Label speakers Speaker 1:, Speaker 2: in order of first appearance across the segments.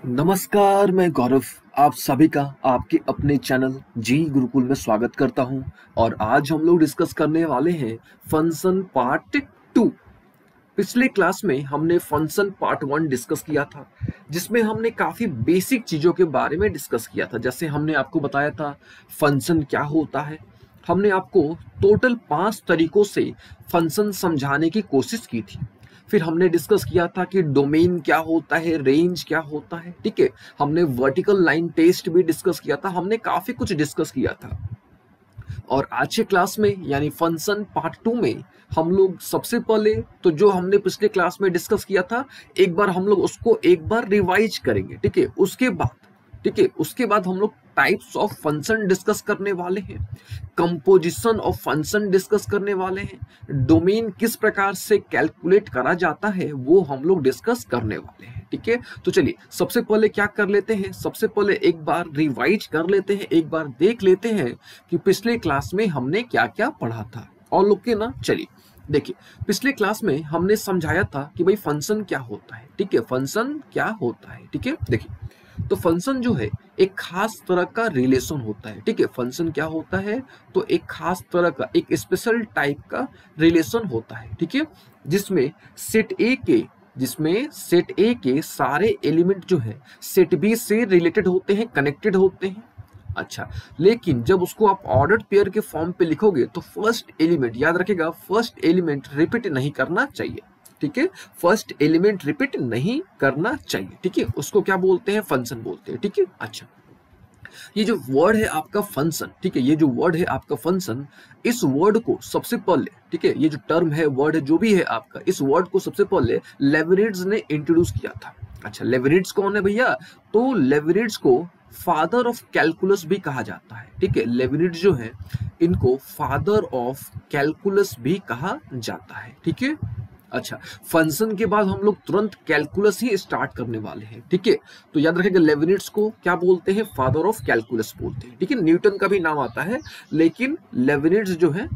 Speaker 1: नमस्कार, मैं गौरव आप सभी का आपके अपने चैनल जी गुरुकुल में स्वागत करता हूं। और आज हम लोग डिस्कस करने वाले हैं फंक्शन पार्ट 2। पिछले क्लास में हमने फंक्शन पार्ट 1 डिस्कस किया था, जिसमें हमने काफी बेसिक चीजों के बारे में डिस्कस किया था। जैसे हमने आपको बताया था फंक्शन क्या होता है। हमने आपको टोटल 5 तरीकों से फंक्शन समझाने की कोशिश की थी। फिर हमने डिस्कस किया था कि डोमेन क्या होता है, रेंज क्या होता है, ठीक है। हमने वर्टिकल लाइन टेस्ट भी डिस्कस किया था, हमने काफी कुछ डिस्कस किया था। और आज के क्लास में यानी फंक्शन पार्ट 2 में हम लोग सबसे पहले तो जो हमने पिछले क्लास में डिस्कस किया था, एक बार हम लोग उसको एक बार रिवाइज करेंगे, ठीक है। उसके बाद हम लोग टाइप्स ऑफ फंक्शन डिस्कस करने वाले हैं, कंपोजिशन ऑफ फंक्शन डिस्कस करने वाले हैं, डोमेन किस प्रकार से कैलकुलेट करा जाता है वो हम लोग डिस्कस करने वाले हैं, ठीक है। तो चलिए सबसे पहले क्या कर लेते हैं, सबसे पहले एक बार रिवाइज कर लेते हैं, एक बार देख लेते हैं कि पिछले क्लास में हमने क्या क्या पढ़ा था। और लोग के ना, चलिए देखिए, पिछले क्लास में हमने समझाया था कि भाई फंक्शन क्या होता है, ठीक है। फंक्शन क्या होता है, ठीक है। देखिए, तो फंक्शन जो है एक खास तरह का रिलेशन होता है, ठीक है। फंक्शन क्या होता है, तो एक खास तरह का, एक स्पेशल टाइप का रिलेशन होता है, ठीक है। जिसमें सेट ए के सारे एलिमेंट जो है सेट बी से रिलेटेड होते हैं, कनेक्टेड होते हैं। अच्छा, लेकिन जब उसको आप ऑर्डर्ड पेयर के फॉर्म पे लिखोगे तो फर्स्ट एलिमेंट, याद रखेगा, फर्स्ट एलिमेंट रिपीट नहीं करना चाहिए, ठीक है। फर्स्ट एलिमेंट रिपीट नहीं करना चाहिए, ठीक है। उसको क्या बोलते हैं, फंक्शन बोलते हैं, ठीक है। अच्छा, ये जो वर्ड है आपका फंक्शन, ठीक है, ये जो वर्ड है आपका फंक्शन, इस वर्ड को सबसे पहले, ठीक है, ये जो टर्म है, वर्ड है, जो भी है आपका, इस वर्ड को सबसे पहले लेविनिट्ज ने इंट्रोड्यूस किया था। अच्छा, लेविनिट्ज कौन है भैया, तो लेविनिट्ज को फादर ऑफ कैलकुलस भी कहा जाता है, ठीक है। लेविनिट्ज जो है इनको फादर ऑफ कैलकुलस भी कहा जाता है, ठीक है। अच्छा, फंक्शन के बाद हम लोग तुरंत कैलकुलस ही स्टार्ट करने वाले हैं, ठीक है। तो याद रखेगा, लेविनिट्स को क्या बोलते हैं, फादर ऑफ कैलकुलस बोलते हैं, ठीक है। न्यूटन का भी नाम आता है, लेकिन लेविनिट्स जो है,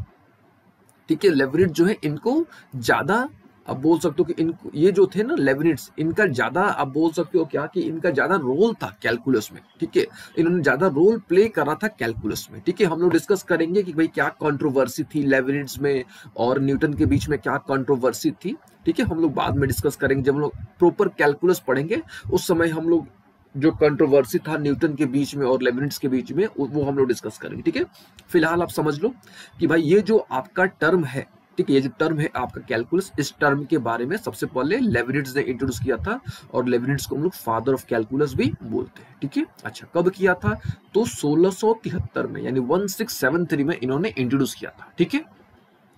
Speaker 1: ठीक है, लेविनिट्स जो है इनको ज्यादा आप बोल सकते हो कि इनको, ये जो थे ना लेविनिट्स, इनका ज्यादा आप बोल सकते हो क्या कि इनका ज्यादा रोल था कैलकुलस में, ठीक है। इन्होंने ज्यादा रोल प्ले करा था कैलकुलस में, ठीक है। हम लोग डिस्कस करेंगे कि भाई क्या कंट्रोवर्सी थी लेविनिट्स में और न्यूटन के बीच में, क्या कंट्रोवर्सी थी, ठीक है। हम लोग बाद में डिस्कस करेंगे, जब हम लोग प्रॉपर कैलकुलस पढ़ेंगे उस समय हम लोग जो कंट्रोवर्सी था न्यूटन के बीच में और लेविनिट्स के बीच में वो हम लोग डिस्कस करेंगे, ठीक है। फिलहाल आप समझ लो कि भाई ये जो आपका टर्म है, ठीक है, ये जो टर्म है आपका कैलकुलस, इस टर्म के बारे में सबसे पहले लेविनिट्स ने इंट्रोड्यूस किया था, और लेविनिट्स को हम लोग फादर ऑफ कैलकुलस भी बोलते हैं, ठीक है। अच्छा, कब किया था, तो 1673 में, यानी 1673 में इन्होंने इंट्रोड्यूस किया था, ठीक है।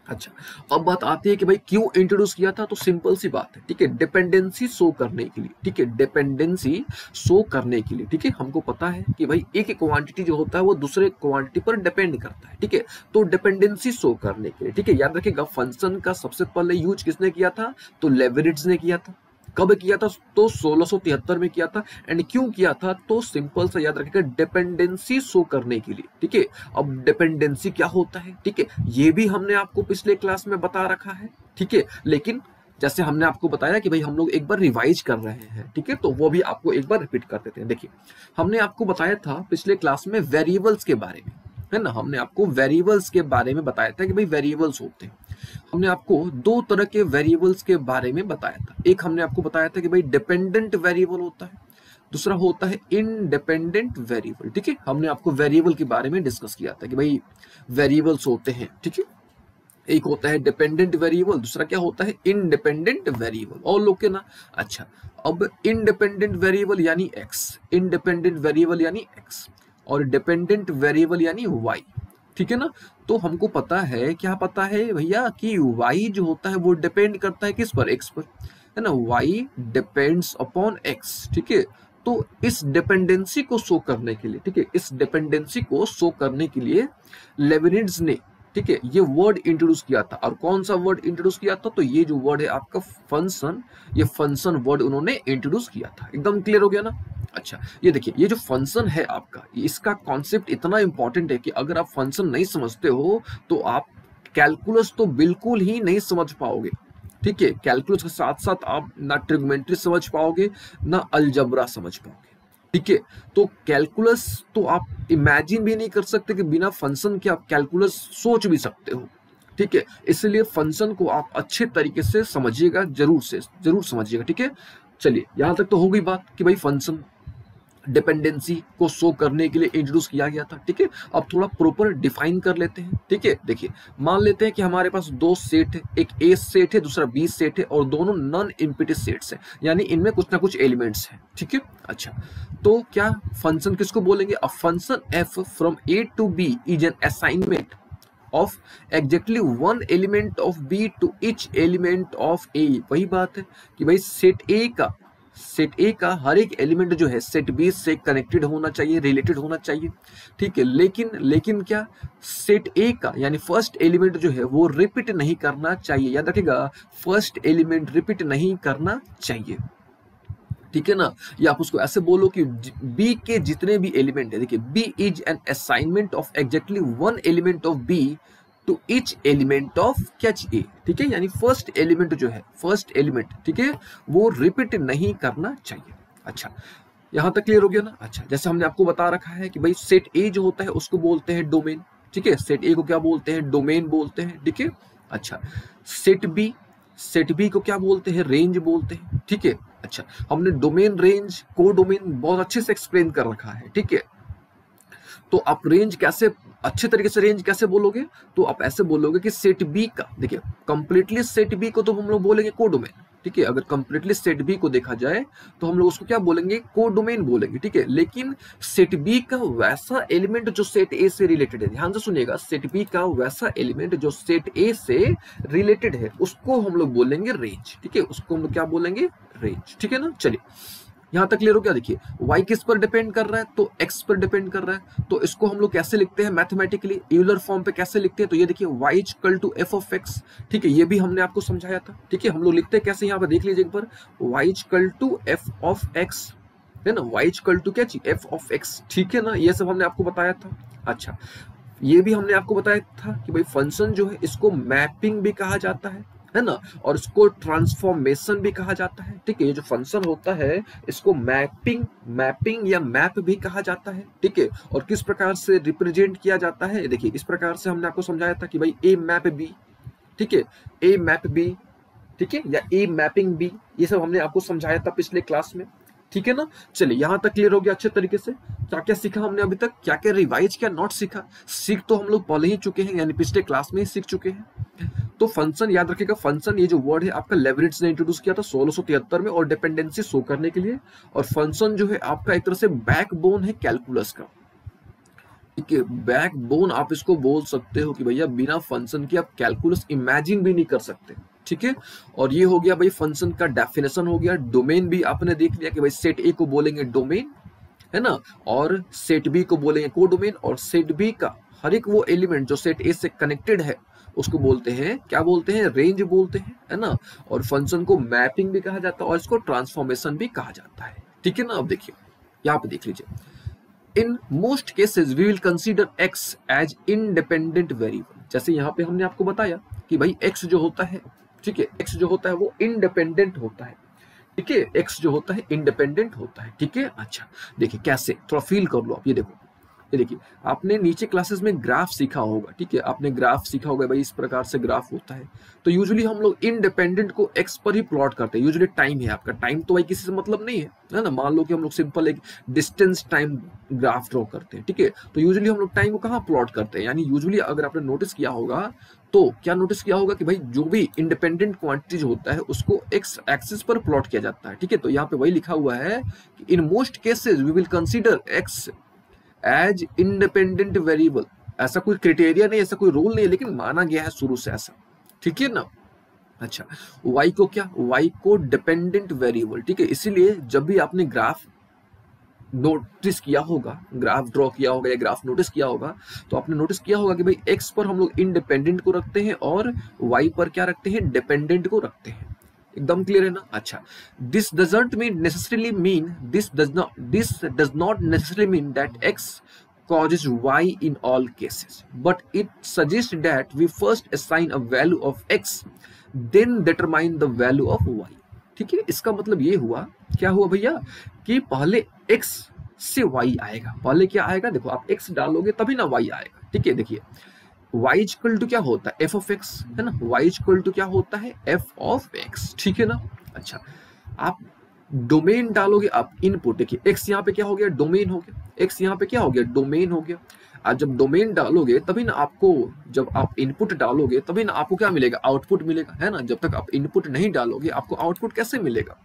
Speaker 1: अच्छा, अब बात आती है कि भाई क्यों इंट्रोड्यूस किया था, तो सिंपल सी बात है, ठीक है, डिपेंडेंसी शो करने के लिए, ठीक है, डिपेंडेंसी शो करने के लिए, ठीक है। हमको पता है कि भाई एक क्वांटिटी जो होता है वो दूसरे क्वांटिटी पर डिपेंड करता है, ठीक है। तो डिपेंडेंसी शो करने के लिए, ठीक है, याद रखिएगा, फंक्शन का सबसे पहले यूज किसने किया था, तो लेविनिट्स ने किया था। कब किया था, तो 1673 में किया था। एंड क्यों किया था, तो सिंपल सा याद रखिएगा, डिपेंडेंसी शो करने के लिए, ठीक है। अब डिपेंडेंसी क्या होता है, ठीक है, ये भी हमने आपको पिछले क्लास में बता रखा है, ठीक है। लेकिन जैसे हमने आपको बताया कि भाई हम लोग एक बार रिवाइज कर रहे हैं, ठीक है, तो वो भी आपको एक बार रिपीट कर देते हैं। देखिए, हमने आपको बताया था पिछले क्लास में वेरिएबल्स के बारे में, है ना। हमने आपको वेरिएबल्स के बारे में बताया था कि भाई वेरिएबल्स होते हैं। हमने आपको दो तरह के वेरिएबल्स के बारे में बताया था। एक हमने आपको बताया था कि भाई डिपेंडेंट वेरिएबल होता है, दूसरा होता है इंडिपेंडेंट वेरिएबल, ठीक है। हमने आपको वेरिएबल के बारे में डिस्कस किया था कि भाई वेरिएबल्स होते हैं, ठीक है। एक होता है डिपेंडेंट वेरिएबल, दूसरा क्या होता है, इंडिपेंडेंट वेरिएबल। और लोग के ना, अच्छा, अब इंडिपेंडेंट वेरिएबल यानी एक्स, इंडिपेंडेंट वेरिएबल यानी एक्स, और डिपेंडेंट वेरिएबल यानी वाई, ठीक है ना। तो हमको पता है, क्या पता है भैया, कि y जो होता है वो डिपेंड करता है किस पर, x पर, है ना। y डिपेंड्स अपॉन x, ठीक है। तो इस डिपेंडेंसी को शो करने के लिए, ठीक है, इस डिपेंडेंसी को शो करने के लिए लेविनिट्ज ने, ठीक है, ये वर्ड इंट्रोड्यूस किया था। और कौन सा वर्ड इंट्रोड्यूस किया था, तो ये जो वर्ड है आपका फंक्शन, ये फंक्शन वर्ड उन्होंने इंट्रोड्यूस किया था। एकदम क्लियर हो गया ना। अच्छा, ये देखिए, ये जो फंक्शन है आपका, इसका कॉन्सेप्ट इतना इंपॉर्टेंट है कि अगर आप फंक्शन नहीं समझते हो तो आप कैलकुलस तो बिल्कुल ही नहीं समझ पाओगे, ठीक है, कैलकुलस के साथ साथ आप ना ट्रिग्नोमेट्री समझ पाओगे ना अलजबरा समझ पाओगे। ठीक है, तो कैलकुलस तो आप इमेजिन भी नहीं कर सकते कि बिना फंक्शन के आप कैलकुलस सोच भी सकते हो। ठीक है, इसलिए फंक्शन को आप अच्छे तरीके से समझिएगा, जरूर समझिएगा। ठीक है, चलिए यहां तक तो हो गई बात कि भाई फंक्शन डिपेंडेंसी को शो करने के लिए इंट्रोड्यूस किया गया था। ठीक है, अब थोड़ा प्रॉपर डिफाइन कर लेते हैं। ठीक है, देखिए मान लेते हैं कि हमारे पास दो सेट है, एक ए सेट है, दूसरा बी सेट है, और दोनों नॉन इम्पिटिव सेट्स है, यानी इनमें कुछ ना कुछ एलिमेंट्स हैं। ठीक है, अच्छा तो क्या फंक्शन किसको बोलेंगे? A function F from A to B is an assignment of exactly one element of B to each element of A। वही बात है कि भाई सेट ए का हर एक एलिमेंट जो है सेट बी से कनेक्टेड होना चाहिए, रिलेटेड होना चाहिए। ठीक है, लेकिन क्या सेट ए का यानी फर्स्ट एलिमेंट जो है वो रिपीट नहीं करना चाहिए। याद रखिएगा, फर्स्ट एलिमेंट रिपीट नहीं करना चाहिए। ठीक है ना, या आप उसको ऐसे बोलो कि बी के जितने भी एलिमेंट है, देखिए B is an assignment of exactly one element of B to each element of क्या ए। ठीक है, यानी फर्स्ट एलिमेंट जो है, फर्स्ट एलिमेंट, ठीक है, वो रिपीट नहीं करना चाहिए। अच्छा, यहां तक क्लियर हो गया ना? अच्छा, जैसे हमने आपको बता रखा है कि भाई सेट ए जो होता है उसको बोलते हैं डोमेन। ठीक है, सेट ए को क्या बोलते हैं? डोमेन बोलते हैं। ठीक है, अच्छा सेट बी को क्या बोलते हैं? रेंज बोलते हैं। ठीक है, अच्छा हमने डोमेन, रेंज, को डोमेन बहुत अच्छे से एक्सप्लेन कर रखा है। ठीक है, तो आप रेंज कैसे अच्छे तरीके से रेंज कैसे बोलोगे? तो आप ऐसे बोलोगे कि सेट बी का, देखिए कंप्लीटली सेट बी को तो हम लोग बोलेंगे को डोमेन। ठीक है, अगर कंप्लीटली सेट बी को देखा जाए तो हम लोग उसको क्या बोलेंगे? को डोमेन बोलेंगे। ठीक है, लेकिन सेट बी का वैसा एलिमेंट जो सेट ए से रिलेटेड है, ध्यान से सुनिएगा, सेट बी का वैसा एलिमेंट जो सेट ए से रिलेटेड है उसको हम लोग बोलेंगे रेंज। ठीक है, उसको हम लोग क्या बोलेंगे? रेंज। ठीक है ना, चलिए यहां तक क्लियर हो गया? देखिए y किस पर डिपेंड कर रहा है? तो x पर डिपेंड कर रहा है। तो इसको हम लोग कैसे लिखते हैं मैथमेटिकली, यूलर फॉर्म पे कैसे लिखते हैं? तो ये देखिए y equal to f of x। ठीक है, ये भी हमने आपको समझाया था। ठीक है, हम लोग लिखते हैं कैसे, यहाँ पर देख लीजिए एक बार, y equal to f of x, है ना, y इक्वल टू क्या चीज? f of x। ठीक है ना, ये सब हमने आपको बताया था। अच्छा, ये भी हमने आपको बताया था कि भाई फंक्शन जो है इसको मैपिंग भी कहा जाता है ना, और इसको ट्रांसफॉर्मेशन भी कहा जाता है। ठीक है, ये जो फंक्शन होता है इसको मैपिंग या मैप भी कहा जाता है। ठीक है, और किस प्रकार से रिप्रेजेंट किया जाता है? देखिए इस प्रकार से हमने आपको समझाया था कि भाई ए मैप बी, ठीक है, ए मैप बी, ठीक है, या ए मैपिंग बी, ये सब हमने आपको समझाया था पिछले क्लास में। ठीक है ना, चलिए यहां तक क्लियर हो गया अच्छे तरीके से। क्या क्या सीखा हमने अभी तक, क्या क्या रिवाइज, क्या नॉट सीखा? सीख तो हम लोग पहले ही चुके हैं, यानी पिछले क्लास में ही सीख चुके हैं। तो फंक्शन याद रखिएगा, फंक्शन ये जो वर्ड है आपका लेवरिट्ज ने इंट्रोड्यूस किया था 1673 में, और डिपेंडेंसी शो करने के लिए। और फंक्शन जो है आपका एक तरह से बैकबोन है कैलकुलस का। ठीक है, बैकबोन आप इसको बोल सकते हो कि भैया बिना फंक्शन के आप कैलकुलस इमेजिन भी नहीं कर सकते। ठीक है, और ये हो गया भाई फंक्शन का डेफिनेशन हो गया। डोमेन भी आपने देख लिया कि भाई सेट ए को बोलेंगे डोमेन, है ना, और सेट बी को बोलेंगे को डोमेन, और सेट बी का हर एक वो एलिमेंट जो सेट ए से कनेक्टेड है उसको बोलते हैं, क्या बोलते हैं? रेंज बोलते हैं, है ना। और फंक्शन को मैपिंग भी कहा जाता है और इसको ट्रांसफॉर्मेशन भी कहा जाता है। ठीक है ना, अब देखिए यहाँ पे देख लीजिए, in most cases we will consider x as independent variable. जैसे यहाँ पे हमने आपको बताया कि भाई x जो होता है, ठीक है, x जो होता है वो इंडिपेंडेंट होता है। ठीक है, x जो होता है इंडिपेंडेंट होता है। ठीक है, अच्छा देखिए कैसे, थोड़ा फील कर लो आप। ये देखो, ये देखिए आपने नीचे क्लासेस में ग्राफ सीखा होगा। ठीक है, आपने ग्राफ सीखा होगा, भाई इस प्रकार से ग्राफ होता है। तो यूजुअली हम लोग इंडिपेंडेंट को एक्स पर ही प्लॉट करते हैं। यूजुअली टाइम है आपका, टाइम तो भाई किसी से मतलब नहीं है ना। मान लो कि हम लोग सिंपल एक डिस्टेंस टाइम ग्राफ ड्रॉ करते हैं। ठीक है, तो यूजुअली हम लोग टाइम को कहाँ प्लॉट करते हैं? यानी यूजुअली अगर आपने नोटिस किया होगा तो क्या नोटिस किया होगा कि भाई जो भी इंडिपेंडेंट क्वांटिटीज होता है उसको एक्स एक्सिस पर प्लॉट किया जाता है। ठीक है, तो यहाँ पे वही लिखा हुआ है कि in most cases we will consider X as independent variable. ऐसा कोई क्राइटेरिया नहीं, ऐसा कोई रूल नहीं है, लेकिन माना गया है शुरू से ऐसा। ठीक है ना, अच्छा y को क्या? y को डिपेंडेंट वेरिएबल। ठीक है, इसीलिए जब भी आपने ग्राफ नोटिस किया होगा, ग्राफ ड्रॉ किया होगा या ग्राफ नोटिस किया होगा, तो आपने नोटिस किया होगा कि भाई x पर हम लोग इंडिपेंडेंट को रखते हैं और y पर क्या रखते हैं? डिपेंडेंट को रखते हैं। एकदम क्लियर है ना? अच्छा, this does not necessarily mean that x causes y in all cases, but it suggests that we first assign a value of x then determine the value of Y. ठीक है, इसका मतलब ये हुआ, क्या हुआ भैया, कि पहले x से y आएगा। पहले क्या आएगा, देखो आप x डालोगे तभी ना y आएगा। ठीक है, देखिए y इक्वल टू क्या होता है, f ऑफ x, है ना, y इक्वल टू क्या होता है, f ऑफ x। ठीक है ना। अच्छा, आप डोमेन डालोगे, आप इनपुट, देखिए x यहाँ पे क्या हो गया, डोमेन हो गया, x यहाँ पे क्या हो गया, डोमेन हो गया। आज जब डोमेन डालोगे तभी ना आपको, जब आप इनपुट डालोगे तभी ना आपको क्या मिलेगा, आउटपुट मिलेगा, है ना। जब तक आप इनपुट नहीं डालोगे आपको आउटपुट कैसे मिलेगा,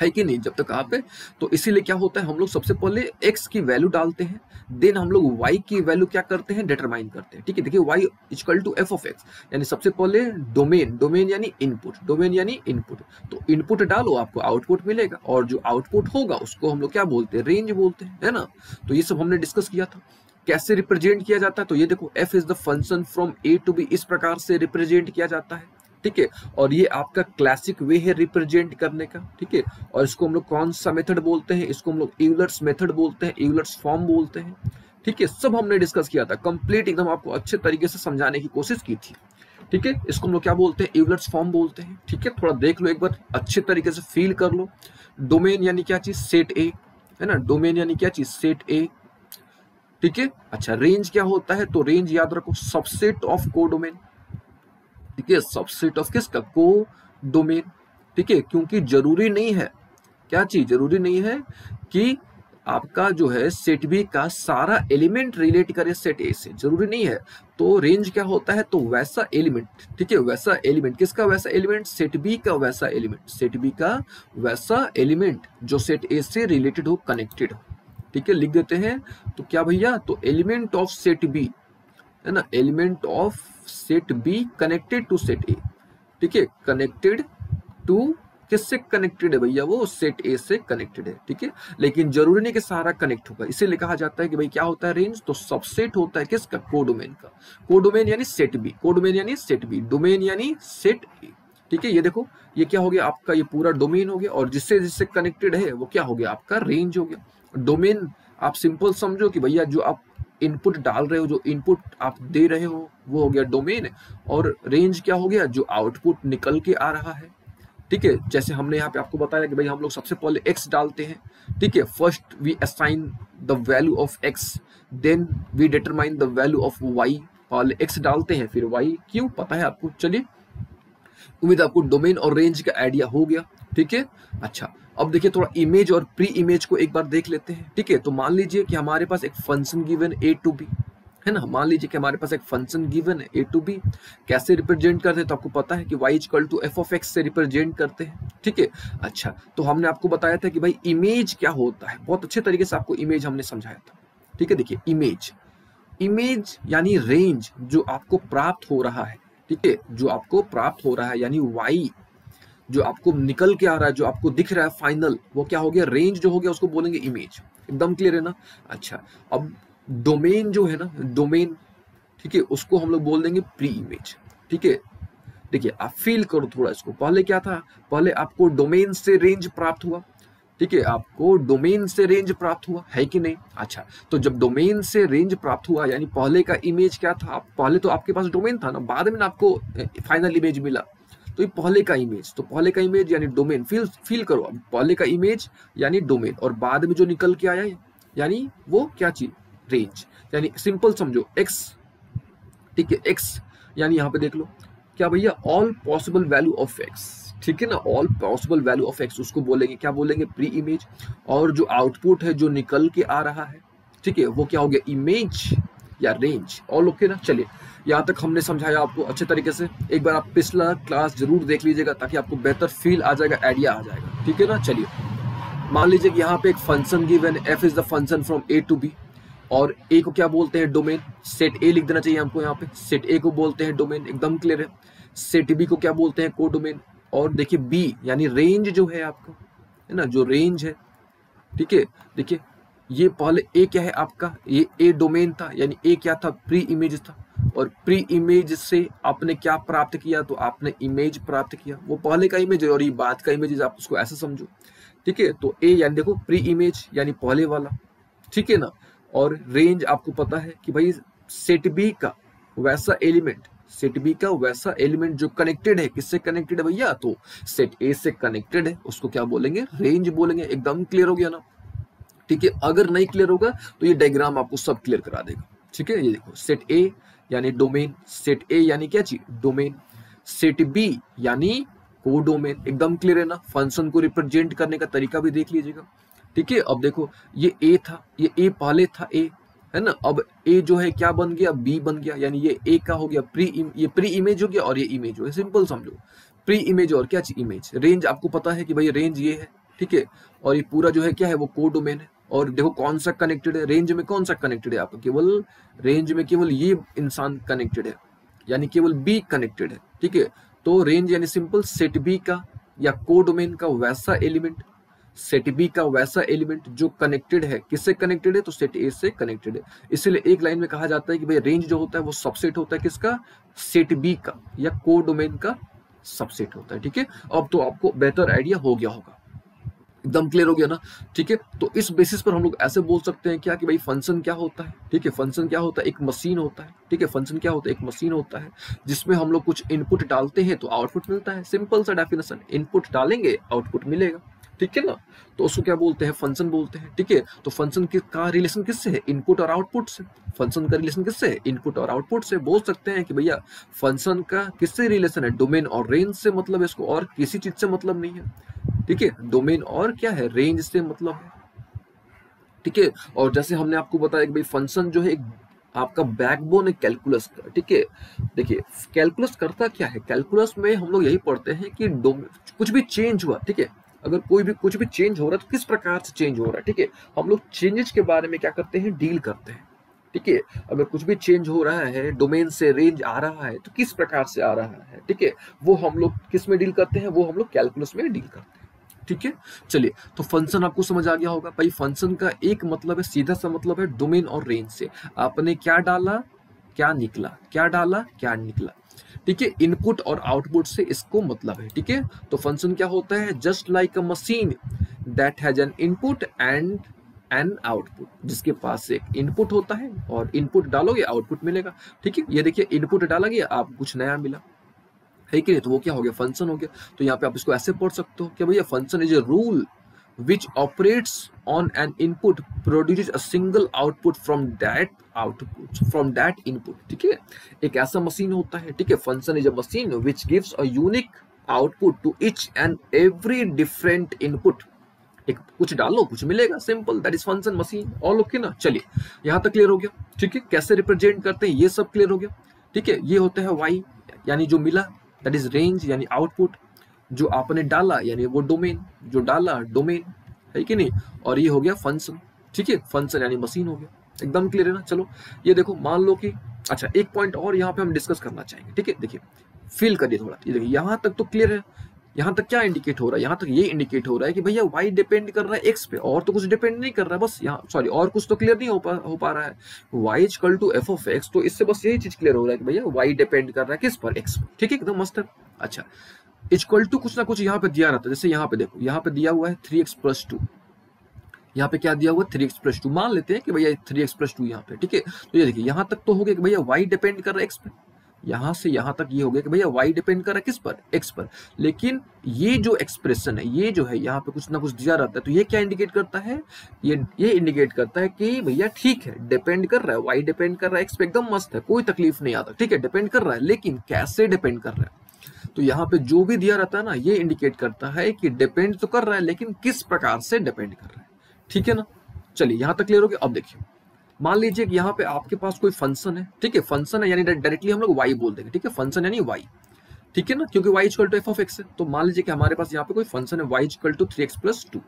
Speaker 1: है कि नहीं, जब तक आप है। तो इसीलिए क्या होता है, हम लोग सबसे पहले x की वैल्यू डालते हैं, देन हम लोग y की वैल्यू क्या करते हैं, डिटरमाइन करते हैं। ठीक है, देखिए y equal to f of x, यानी सबसे पहले डोमेन, डोमेन यानी इनपुट, डोमेन यानी इनपुट, तो इनपुट डालो आपको आउटपुट मिलेगा, और जो आउटपुट होगा उसको हम लोग क्या बोलते हैं, रेंज बोलते हैं, है ना। तो ये सब हमने डिस्कस किया था। कैसे रिप्रेजेंट किया जाता है, तो ये देखो f is the function from a to b, इस प्रकार से रिप्रेजेंट किया जाता है। ठीक है, और ये आपका क्लासिक वे है रिप्रेजेंट करने का। ठीक है, और इसको हम लोग कौन सा मेथड बोलते हैं, इसको हम लोग यूलर्स मेथड बोलते हैं, यूलर्स फॉर्म बोलते हैं। ठीक है, सब हमने डिस्कस किया था, कंप्लीट एकदम आपको अच्छे तरीके से समझाने की कोशिश की थी। ठीक है, इसको हम लोग क्या बोलते हैं, यूलर्स फॉर्म बोलते हैं। ठीक है, थोड़ा देख लो एक बार, अच्छे तरीके से फील कर लो। डोमेन यानी क्या चीज, सेट ए, है ना, डोमेन यानी क्या चीज, सेट ए। ठीक है, अच्छा, रेंज क्या होता है, तो रेंज याद रखो सबसेट ऑफ कोडोमेन। ठीक है, सबसेट ऑफ किसका, को डोमेन। ठीक है, क्योंकि जरूरी नहीं है, क्या चीज जरूरी नहीं है कि आपका जो है सेट बी का सारा एलिमेंट रिलेट करे सेट ए से, जरूरी नहीं है। तो रेंज क्या होता है, तो वैसा एलिमेंट, ठीक है, वैसा एलिमेंट, किसका वैसा एलिमेंट, सेट बी का वैसा एलिमेंट, सेट बी का वैसा एलिमेंट जो सेट ए से रिलेटेड हो, कनेक्टेड हो। ठीक है, लिख देते हैं, तो क्या भैया, तो एलिमेंट ऑफ सेट बी, है ना, element of set B connected to set A. ठीक है, कनेक्टेड टू, किससे कनेक्टेड है भैया, वो सेट ए से कनेक्टेड है। ठीक है, लेकिन जरूरी नहीं कि सारा कनेक्ट होगा, इसीलिए कहा जाता है कि भाई क्या होता है रेंज, तो सबसेट होता है किसका, कोडोमेन का। कोडोमेन यानी सेट बी, कोडोमेन यानी सेट बी, डोमेन यानी सेट ए। ठीक है, ये देखो, ये क्या हो गया आपका, ये पूरा डोमेन हो गया, और जिससे जिससे कनेक्टेड है वो क्या हो गया, आपका रेंज हो गया। डोमेन आप सिंपल समझो कि भैया जो आप इनपुट डाल रहे हो, जो इनपुट आप दे रहे हो वो हो गया डोमेन, और रेंज क्या हो गया, जो आउटपुट निकल के आ रहा है। ठीक है, जैसे हमने यहाँ पे आपको बताया कि भाई हम लोग सबसे पहले x डालते हैं। ठीक है, first we assign the value of x, then we determine the value of y। पहले x डालते हैं फिर y, क्यों पता है आपको। चलिए, उम्मीद आपको डोमेन और रेंज का आइडिया हो गया। ठीक है, अच्छा, अब देखिए थोड़ा इमेज और प्री इमेज को एक बार देख लेते हैं। ठीक है, तो मान लीजिए कि हमारे पास एक function given A to B, है ना, मान लीजिए कि हमारे पास एक फंक्शन गिवन है ए टू बी। कैसे रिप्रेजेंट करते हैं, तो आपको पता है कि y equal to F of X से रिप्रेजेंट करते हैं। ठीक है, अच्छा, तो हमने आपको बताया था कि भाई इमेज क्या होता है, बहुत अच्छे तरीके से आपको इमेज हमने समझाया था। ठीक है, देखिए इमेज, इमेज यानी रेंज जो आपको प्राप्त हो रहा है। ठीक है, जो आपको प्राप्त हो रहा है, यानी y जो आपको निकल के आ रहा है, जो आपको दिख रहा है फाइनल, वो क्या हो गया, रेंज जो हो गया उसको बोलेंगे इमेज। एकदम क्लियर है ना। अच्छा, अब डोमेन जो है ना, डोमेन, ठीक है, उसको हम लोग बोल देंगे प्री इमेज। ठीक है, देखिए आप फील करो थोड़ा इसको, पहले क्या था, पहले आपको डोमेन से रेंज प्राप्त हुआ। ठीक है, आपको डोमेन से रेंज प्राप्त हुआ, है कि नहीं। अच्छा, तो जब डोमेन से रेंज प्राप्त हुआ, यानी पहले का इमेज क्या था, पहले तो आपके पास डोमेन था ना, बाद में आपको फाइनल इमेज मिला, तो ये पहले का इमेज, तो पहले का इमेज यानी डोमेन, फील करो, अब पहले का इमेज यानी डोमेन, और बाद में जो निकल के आया यानी वो क्या चीज, रेंज, यानी सिंपल समझो x। ठीक है, x यानी यहाँ पे देख लो क्या भैया, all possible value of x। ठीक है ना, all possible value of x उसको बोलेंगे, क्या बोलेंगे, प्री इमेज। और जो आउटपुट है जो निकल के आ रहा है, ठीक है, वो क्या हो गया, इमेज या रेंज। ऑल ओके ना। चलिए, यहाँ तक हमने समझाया आपको अच्छे तरीके से। एक बार आप पिछला क्लास जरूर देख लीजिएगा ताकि आपको बेहतर फील आ जाएगा, आइडिया आ जाएगा। ठीक है ना। चलिए, मान लीजिए कि यहाँ पे एक फंक्शन गिवन है, f is the function from a to b, और a को क्या बोलते हैं, डोमेन। सेट a लिख देना चाहिए हमको यहाँ पे, सेट a को बोलते हैं डोमेन, एकदम क्लियर है। सेट b को क्या बोलते हैं, को डोमेन। और देखिए b यानी रेंज जो है आपका, है ना, जो रेंज है। ठीक है, देखिए ये पहले a क्या है आपका, ये a डोमेन था, यानी a क्या था, प्री इमेज था, और प्री इमेज से आपने क्या प्राप्त किया, तो आपने इमेज प्राप्त किया, वो पहले का इमेज है, और ये बाद का इमेज, आप उसको ऐसा समझो। ठीक है, तो a यानी देखो प्री इमेज यानी पहले वाला, ठीक है ना। और रेंज आपको पता है कि भाई सेट बी का वैसा एलिमेंट सेट बी का वैसा एलिमेंट जो कनेक्टेड है, किससे कनेक्टेड है भैया, तो सेट ए से कनेक्टेड है, उसको क्या बोलेंगे, रेंज बोलेंगे। एकदम क्लियर हो गया ना, ठीक है। अगर नहीं क्लियर होगा तो ये डायग्राम आपको सब क्लियर करा देगा, ठीक है। ये देखो, सेट ए यानी डोमेन, सेट ए यानी क्या चीज, डोमेन, सेट बी यानी को डोमेन। एकदम क्लियर है ना। फंक्शन को रिप्रेजेंट करने का तरीका भी देख लीजिएगा, ठीक है। अब देखो, ये ए था, ये ए पहले था ए, है ना। अब ए जो है क्या बन गया, बी बन गया, यानी ये ए का हो गया ये प्री इमेज हो गया और ये इमेज हो गया। सिंपल समझो, प्री इमेज और क्या चीज, इमेज। रेंज आपको पता है कि भाई रेंज ये है, ठीक है। और ये पूरा जो है क्या है, वो को डोमेन है। और देखो कौन सा कनेक्टेड है, रेंज में कौन सा कनेक्टेड है आपका, केवल रेंज में केवल ये इंसान कनेक्टेड है, यानी केवल बी कनेक्टेड है, ठीक है। तो रेंज यानी सिंपल सेट बी का या को डोमेन का वैसा एलिमेंट, सेट बी का वैसा एलिमेंट जो कनेक्टेड है, किससे कनेक्टेड है, तो सेट ए से कनेक्टेड है। इसलिए एक लाइन में कहा जाता है कि भाई रेंज जो होता है वो सबसेट होता है किसका, सेट बी का या को डोमेन का सबसेट होता है, ठीक है। अब तो आपको बेहतर आइडिया हो गया होगा, एकदम क्लियर हो गया ना, ठीक है। तो इस बेसिस पर हम लोग ऐसे बोल सकते हैं क्या कि भाई फंक्शन क्या होता है, ठीक है। फंक्शन क्या होता है, एक मशीन होता है, ठीक है। फंक्शन क्या होता है, एक मशीन होता है जिसमें हम लोग कुछ इनपुट डालते हैं तो आउटपुट मिलता है। सिंपल सा डेफिनेशन, इनपुट डालेंगे आउटपुट मिलेगा, ठीक है ना। तो उसको क्या बोलते हैं, फंक्शन बोलते हैं, ठीक है। तो फंक्शन का रिलेशन किससे है, इनपुट और आउटपुट से। फंक्शन का रिलेशन किससे है, इनपुट और आउटपुट से। बोल सकते हैं कि भैया फंक्शन का किससे रिलेशन है, डोमेन और रेंज से मतलब है इसको, और किसी चीज से मतलब नहीं है, ठीक है। डोमेन और क्या है, रेंज से मतलब है, ठीक है। और जैसे हमने आपको बताया कि भाई फंक्शन जो है एक आपका बैकबोन है कैलकुलस का, ठीक है। देखिए कैलकुलस करता क्या है, कैलकुलस में हम लोग यही पढ़ते हैं कि कुछ भी चेंज हुआ, ठीक है। अगर कुछ भी चेंज हो रहा है तो किस प्रकार से चेंज हो रहा है, ठीक है। हम लोग चेंजेस के बारे में क्या करते हैं, डील करते हैं, ठीक है। अगर कुछ भी चेंज हो रहा है, डोमेन से रेंज आ रहा है तो किस प्रकार से आ रहा है, ठीक है। वो हम लोग किस में डील करते हैं, वो हम लोग कैलकुलस में डील करते हैं, ठीक है। चलिए, तो फंक्शन आपको समझ आ गया होगा भाई। फंक्शन का एक मतलब है, सीधा सा मतलब है डोमेन और रेंज से। आपने क्या डाला क्या निकला, क्या डाला क्या निकला, ठीक है। इनपुट और आउटपुट से इसको मतलब है, ठीक है। तो फंक्शन क्या होता है, just like a machine that has an input and an output, जिसके पास एक इनपुट होता है और इनपुट डालोगे आउटपुट मिलेगा, ठीक है। ये देखिए इनपुट डाला गया, आपको कुछ नया मिला, है कि नहीं, तो वो क्या हो गया, फंक्शन हो गया। तो यहाँ पे आप इसको ऐसे पढ़ सकते हो कि भैया function is a rule which operates on an input produces a single output from that input, ठीक है। एक ऐसा मशीन होता है, ठीक है। Function is a machine which gives a unique output to each and every different input। एक कुछ डालो कुछ मिलेगा, simple, that is function machine. All okay ना। चलिए यहाँ तक क्लियर हो गया, ठीक है। कैसे रिप्रेजेंट करते हैं ये सब क्लियर हो गया, ठीक है। ये होता है वाई यानी जो मिला, दैट इज रेंज यानी आउटपुट, जो आपने डाला यानी वो डोमेन, जो डाला डोमेन, है कि नहीं। और ये हो गया फंक्शन, ठीक है। फंक्शन यानी मशीन हो गया, एकदम क्लियर है ना। चलो ये देखो, मान लो कि अच्छा एक पॉइंट और यहाँ पे हम डिस्कस करना चाहेंगे, ठीक है। देखिए फील करिए थोड़ा, ये देखिए यहाँ तक तो क्लियर है। यहाँ तक क्या इंडिकेट हो रहा है, यहाँ तक ये इंडिकेट हो रहा है कि भैया y डिपेंड कर रहा है x पे, और तो कुछ डिपेंड नहीं कर रहा है। बस यहाँ सॉरी और कुछ तो क्लियर नहीं हो पा रहा है। y equal to F of X, तो इससे बस यही चीज क्लियर हो रहा है कि भैया y डिपेंड कर रहा है किस पर, x पर, ठीक है, एकदम मस्त है। अच्छा इक्वल टू कुछ ना कुछ यहाँ पे दिया रहता है, जैसे यहाँ पे देखो, यहाँ पे दिया हुआ है 3x+2, यहाँ पे क्या दिया हुआ है 3x+2, मान लेते हैं कि भैया 3x+2 यहाँ पे, ठीक है। तो ये देखिए यहाँ तक तो हो गया कि भैया y डिपेंड कर रहा है x पे, यहाँ से यहाँ तक ये हो गया कि भैया y डिपेंड कर रहा है किस पर, x पर। लेकिन ये जो एक्सप्रेशन है, ये जो है यहाँ पे कुछ ना कुछ दिया रहता है, तो ये क्या इंडिकेट करता है, ये इंडिकेट करता है कि भैया ठीक है डिपेंड कर रहा है, y डिपेंड कर रहा है x पे, एकदम मस्त है, कोई तकलीफ नहीं आता, ठीक है, डिपेंड कर रहा है। लेकिन कैसे डिपेंड कर रहा है, तो यहाँ पे जो भी दिया रहता है ना, ये इंडिकेट करता है कि डिपेंड तो कर रहा है लेकिन किस प्रकार से डिपेंड कर रहा है, ठीक है ना। चलिए यहाँ तक क्लियर हो गया। अब देखिए मान लीजिए कि यहाँ पे आपके पास कोई फंक्शन है, ठीक है। फंक्शन है यानी डायरेक्टली हम लोग y बोल देंगे, ठीक है। फंक्शन यानी y, ठीक है ना, क्योंकि y equal to F of X है। तो मान लीजिए कि हमारे पास यहाँ पे कोई फंक्शन है y इक्वल टू 3x+2,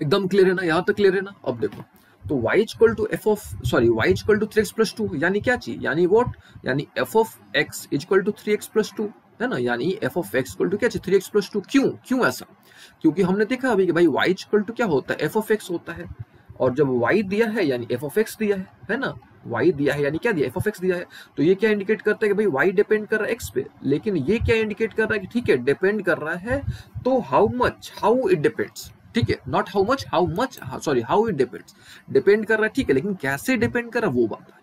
Speaker 1: एकदम क्लियर है ना, यहाँ तक क्लियर है ना। अब देखो तो y equal to y equal to 3x+2 यानी क्या चीज, यानी वॉट, यानी F of X equal to 3x+2, है ना। यानी F of X equal to क्या चीज, 3x+2। क्यों ऐसा, क्योंकि हमने देखा अभी कि भाई y इक्वल टू क्या होता है, एफ ऑफ एक्स होता है, और जब y दिया है यानी एफ ऑफ एक्स दिया है ना। y दिया है यानी क्या दिया, एफ ऑफ एक्स दिया है। तो ये क्या इंडिकेट करता है कि भाई y डिपेंड कर रहा है x पे, लेकिन ये क्या इंडिकेट कर रहा है कि ठीक है डिपेंड कर रहा है, तो हाउ इट डिपेंड्स, ठीक है, not how it depends, depend कर रहा है, ठीक है, लेकिन कैसे डिपेंड कर रहा है वो बात है,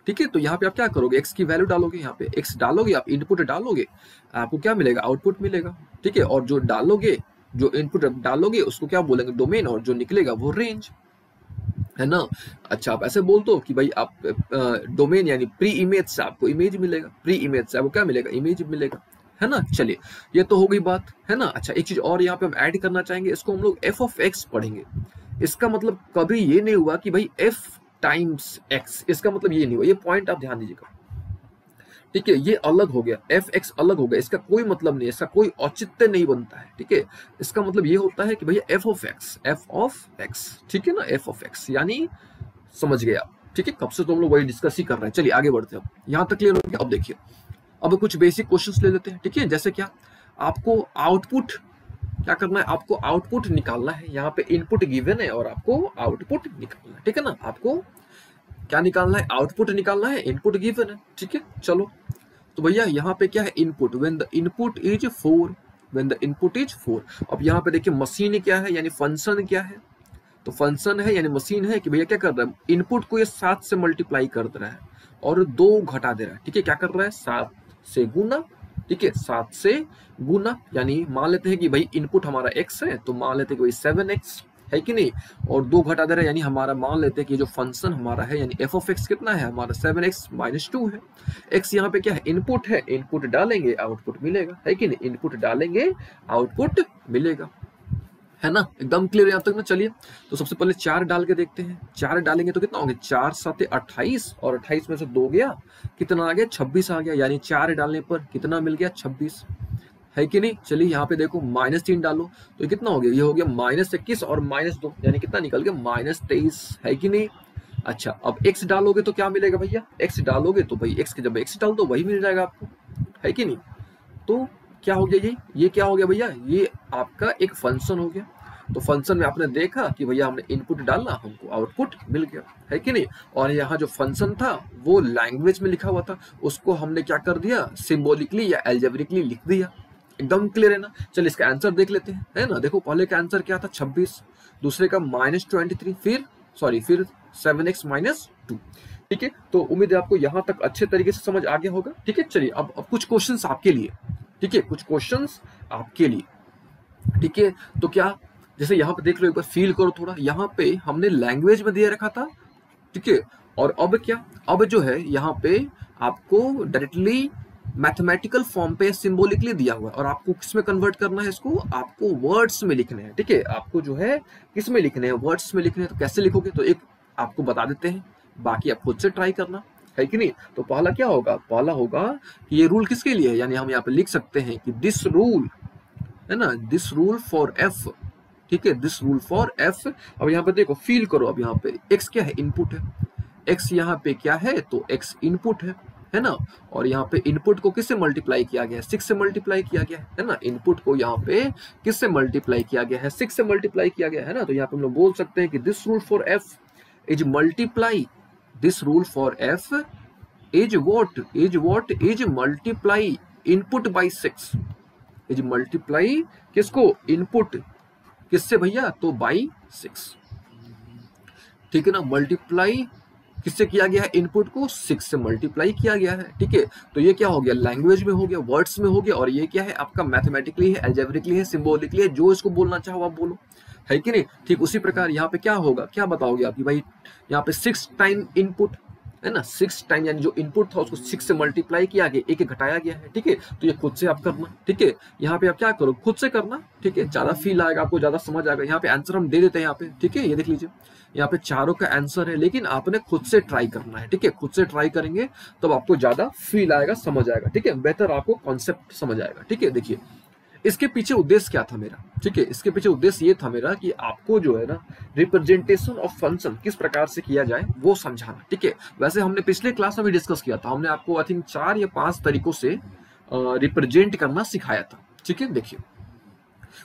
Speaker 1: ठीक है। तो यहाँ पे आप क्या करोगे, x की वैल्यू डालोगे, यहाँ पे x डालोगे, आप इनपुट डालोगे, आपको क्या मिलेगा, आउटपुट मिलेगा। ठीक है, और जो डालोगे, जो इनपुट डालोगे उसको क्या बोलेंगे, डोमेन, और जो निकलेगा वो रेंज, है ना। अच्छा, आप ऐसे बोल दो कि भाई आप डोमेन यानी प्री इमेज से आपको इमेज मिलेगा, प्री इमेज से आपको क्या मिलेगा, इमेज मिलेगा, है ना। चलिए, ये तो हो गई बात, है ना। अच्छा, एक चीज और यहाँ पे हम ऐड करना चाहेंगे, इसको हम लोग एफ ऑफ एक्स पढ़ेंगे। इसका मतलब कभी ये नहीं हुआ कि भाई एफ टाइम्स एक्स, इसका मतलब ये नहीं हुआ, ये पॉइंट आप ध्यान दीजिएगा। ठीक है, ये अलग हो गया, एफ एक्स अलग हो गया, इसका कोई मतलब नहीं, इसका कोई औचित्य नहीं बनता है। ठीक है, इसका मतलब ये होता है कि भैया F of x, F of X, ठीक है ना, एफ ऑफ एक्स यानी, समझ गए आप। ठीक है, कब से तो हम लोग वही डिस्कस ही कर रहे हैं। चलिए आगे बढ़ते हैं, यहाँ तक क्लियर हो गया। अब देखिए, अब कुछ बेसिक क्वेश्चंस ले लेते हैं। ठीक है, जैसे क्या, आपको आउटपुट क्या करना है, आपको आउटपुट निकालना है। यहाँ पे इनपुट गिवन है और आपको आउटपुट निकालना है। ठीक है ना, आपको क्या निकालना है, आउटपुट निकालना है, इनपुट गिवन है। ठीक है, चलो, तो भैया यहाँ पे क्या है, input, when the input is 4, when the input is 4। अब यहाँ पे देखिए मशीन क्या है, यानी फंक्शन क्या है, तो फंक्शन है यानी मशीन है कि भैया क्या कर रहा है, इनपुट को ये 7 से मल्टीप्लाई कर दे रहा है और 2 घटा दे रहा है। ठीक है, क्या कर रहा है, 7 से गुना। ठीक है, 7 से गुना, यानी मान लेते हैं कि भाई इनपुट हमारा x है, तो मान लेते हैं कि भाई 7x है कि नहीं, और 2 घटा दे रहा है, यानी हमारा मान लेते हैं कि जो फंक्शन हमारा है यानी एफ ऑफ एक्स कितना है हमारा, 7x - 2 है। x यहाँ पे क्या है, इनपुट है, इनपुट डालेंगे आउटपुट मिलेगा, है कि नहीं, इनपुट डालेंगे आउटपुट मिलेगा, है ना। एकदम क्लियर यहाँ तक ना। चलिए, तो सबसे पहले 4 डाल के देखते हैं, 4 डालेंगे तो कितना हो गया, 4 7 28, और 28 में से 2 गया, कितना आ गया, 26 आ गया, यानी 4 डालने पर कितना मिल गया, 26, है कि नहीं। चलिए यहाँ पे देखो, -3 डालो तो ये कितना हो गया, ये हो गया -21 और -2, यानी कितना निकल गया, -23, है कि नहीं। अच्छा, अब x डालोगे तो क्या मिलेगा भैया, x डालोगे तो भाई x के जब x डाल दो वही मिल जाएगा आपको, है कि नहीं। तो क्या हो गया, ये क्या हो गया भैया, ये आपका एक फंक्शन हो गया। तो फंक्शन में आपने देखा कि भैया हमने इनपुट डाला, हमको आउटपुट मिल गया, है कि नहीं। और यहाँ जो फंक्शन था वो लैंग्वेज में लिखा हुआ था, उसको हमने क्या कर दिया, सिंबॉलिकली या एल्जेब्रिकली लिख दिया। एकदम क्लियर है ना। चलिए इसका आंसर देख लेते हैं, है ना। देखो, पहले का आंसर क्या था, 26, दूसरे का -23, फिर 7x - 2। ठीक है, तो उम्मीद है आपको यहाँ तक अच्छे तरीके से समझ आ गया होगा। ठीक है, चलिए अब कुछ क्वेश्चंस आपके लिए। ठीक है, कुछ क्वेश्चंस आपके लिए। ठीक है, तो क्या, जैसे यहाँ पे देख लो, एक बार फील करो थोड़ा, यहाँ पे हमने लैंग्वेज में दे रखा था। ठीक है, और अब क्या, अब जो है यहाँ पे आपको डायरेक्टली मैथमेटिकल फॉर्म पे सिंबॉलिकली दिया हुआ है, और आपको किस में कन्वर्ट करना है इसको, आपको वर्ड्स में लिखने हैं। ठीक है, आपको जो है किस में लिखने हैं, वर्ड्स में लिखने हैं। तो कैसे लिखोगे, तो एक आपको बता देते हैं, बाकी आप खुद से ट्राई करना, है कि नहीं। तो पहला क्या होगा, पहला होगा कि ये रूल किसके लिए है, यानी हम यहाँ पे लिख सकते हैं कि दिस रूल, है ना, दिस रूल फॉर एफ। ठीक है, दिस रूल फॉर एफ। अब यहाँ पे देखो, फील करो, अब यहाँ पे x क्या है, इनपुट है, x यहाँ पे क्या है, तो x इनपुट है ना। और यहाँ पे इनपुट को किससे मल्टीप्लाई किया गया है, 6 से मल्टीप्लाई किया गया है ना। इनपुट को यहाँ पे किससे मल्टीप्लाई किया गया है, 6 से मल्टीप्लाई किया गया है ना। तो यहाँ पे हम लोग बोल सकते हैं कि this rule for F is multiply, this rule for F is what is multiply input by 6, is multiply किसको, इनपुट किससे भैया, तो बाई 6। ठीक है ना, मल्टीप्लाई किससे किया गया है, इनपुट को 6 से मल्टीप्लाई किया गया है। ठीक है, तो ये क्या हो गया, लैंग्वेज में हो गया, वर्ड्स में हो गया, और ये क्या है आपका मैथमेटिकली है, एल्जेब्रिकली है, सिंबॉलिकली है, जो इसको बोलना चाहो आप बोलो, है कि नहीं। ठीक उसी प्रकार यहाँ पे क्या होगा, क्या बताओगे आप कि भाई यहाँ पे 6 टाइम इनपुट, है ना, 6 टाइम, यानी जो इनपुट था उसको 6 से मल्टीप्लाई किया गया, एक घटाया गया है। ठीक है, तो ये खुद से आप करना। ठीक है, यहाँ पे आप क्या करो, खुद से करना। ठीक है, ज्यादा फील आएगा आपको, ज्यादा समझ आएगा। यहाँ पे आंसर हम दे देते हैं यहाँ पे। ठीक है, ये देख लीजिए, यहाँ पे चारों का आंसर है, लेकिन आपने खुद से ट्राई करना है। ठीक है, खुद से ट्राई करेंगे तब आपको ज्यादा फील आएगा, समझ आएगा। ठीक है, बेहतर आपको कॉन्सेप्ट समझ आएगा। ठीक है, देखिए इसके पीछे उद्देश्य क्या था मेरा। ठीक है, इसके पीछे उद्देश्य ये था मेरा कि आपको जो है ना रिप्रेजेंटेशन ऑफ फंक्शन किस प्रकार से किया जाए वो समझाना। ठीक है, वैसे हमने पिछले क्लास में भी डिस्कस किया था, हमने आपको आई थिंक 4 या 5 तरीकों से रिप्रेजेंट करना सिखाया था। ठीक है, देखिए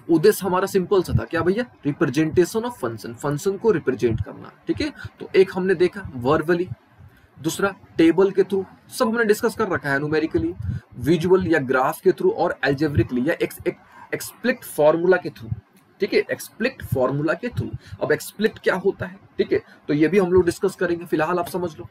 Speaker 1: उद्देश्य हमारा सिंपल सा था, क्या भैया, रिप्रेजेंटेशन ऑफ फंक्शन, फंक्शन को रिप्रेजेंट करना। ठीक है, तो एक हमने देखा वर्बली, दूसरा टेबल के थ्रू, सब हमने डिस्कस कर रखा है, न्यूमेरिकली, विजुअल या ग्राफ के थ्रू, और एल्जेब्रिकली या एक्सप्लिक्ट फार्मूला के थ्रू। ठीक है, एक्सप्लिक्ट फार्मूला के थ्रू। अब एक्सप्लिक्ट क्या होता है, ठीक है, तो ये भी हम लोग डिस्कस करेंगे, फिलहाल आप समझ लो।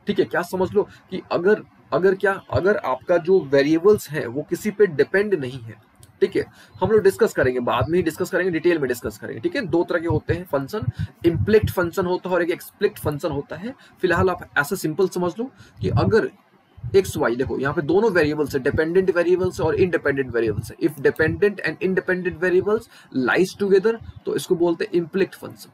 Speaker 1: ठीक है, क्या समझ लो कि अगर अगर आपका जो वेरिएबल्स है वो किसी पे डिपेंड नहीं है, ठीक है, हम लोग डिस्कस करेंगे, बाद में ही डिस्कस करेंगे, डिटेल में डिस्कस करेंगे, ठीक है। दो तरह के होते हैं फंक्शन, इम्प्लिक्ट फंक्शन होता है और एक एक्सप्लिक्ट फंक्शन होता है। फिलहाल आप ऐसा सिंपल समझ लो कि अगर एक्स वाई, देखो यहाँ पे दोनों वेरिएबल्स है, डिपेंडेंट वेरिएबल्स और इंडिपेंडेंट वेरिएबल्स है। If dependent and independent variables lies together तो इसको बोलते हैं इम्प्लिक्ट फंक्शन,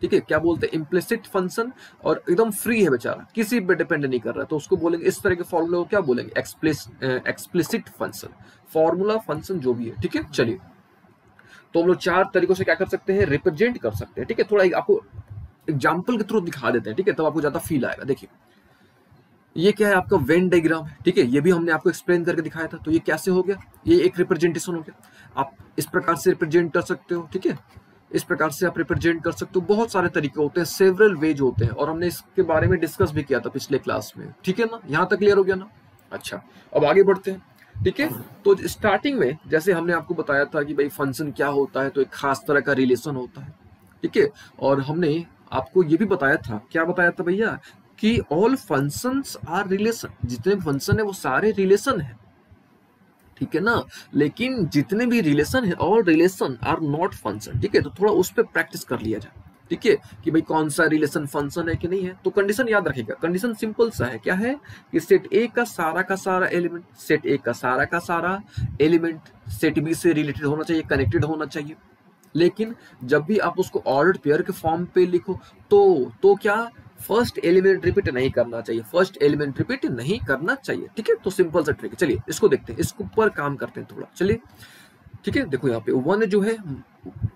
Speaker 1: ठीक है। क्या बोलते हैं, इम्प्लिसिट फंक्शन, और एकदम फ्री है बेचारा, किसी पे डिपेंड नहीं कर रहा, तो उसको बोलेंगे इस तरह के फॉर्मूले को क्या बोलेंगे, एक्सप्लिसिट फंक्शन, फॉर्मूला फंक्शन जो भी है, ठीक है। चलिए, तो हम लोग चार तरीकों से क्या कर सकते हैं, रिप्रेजेंट कर सकते हैं, ठीक है। थोड़ा आपको एग्जाम्पल के थ्रू दिखा देते हैं, ठीक है, तब आपको ज्यादा फील आएगा। देखिए, ये क्या है, आपका वेन डायग्राम है, ठीक है, ये भी हमने आपको एक्सप्लेन करके दिखाया था। तो ये कैसे हो गया, ये एक रिप्रेजेंटेशन हो गया। आप इस प्रकार से रिप्रेजेंट कर सकते हो, ठीक है, इस प्रकार से आप रिप्रेजेंट कर सकते हो। बहुत सारे तरीके होते हैं, सेवरल वेज होते हैं, और हमने इसके बारे में डिस्कस भी किया था पिछले क्लास में, ठीक है ना। यहाँ तक क्लियर हो गया ना। अच्छा, अब आगे बढ़ते हैं, ठीक है। तो स्टार्टिंग में जैसे हमने आपको बताया था कि भाई फंक्शन क्या होता है, तो एक खास तरह का रिलेशन होता है, ठीक है। और हमने आपको ये भी बताया था, क्या बताया था भैया, कि ऑल फंक्शंस आर रिलेशन, जितने फंक्शन है वो सारे रिलेशन है, ठीक है ना। लेकिन जितने भी रिलेशन है, all relation are not function, ठीक है। तो थोड़ा उस पर प्रैक्टिस कर लिया जाए, ठीक है, कि भाई कौन सा रिलेशन फंक्शन है कि नहीं है। तो कंडीशन याद रखिएगा, कंडीशन सिंपल सा है, क्या है कि सेट ए का सारा एलिमेंट, सेट ए का सारा एलिमेंट सेट बी से रिलेटेड होना चाहिए, कनेक्टेड होना चाहिए। लेकिन जब भी आप उसको ऑर्डर्ड पेयर के फॉर्म पे लिखो तो क्या, फर्स्ट एलिमेंट रिपीट नहीं करना चाहिए, फर्स्ट एलिमेंट रिपीट नहीं करना चाहिए, ठीक है। तो सिंपल सा ट्रिक है, चलिए इसको देखते हैं, इसके ऊपर काम करते हैं थोड़ा, चलिए, ठीक है। देखो यहाँ पे 1 जो है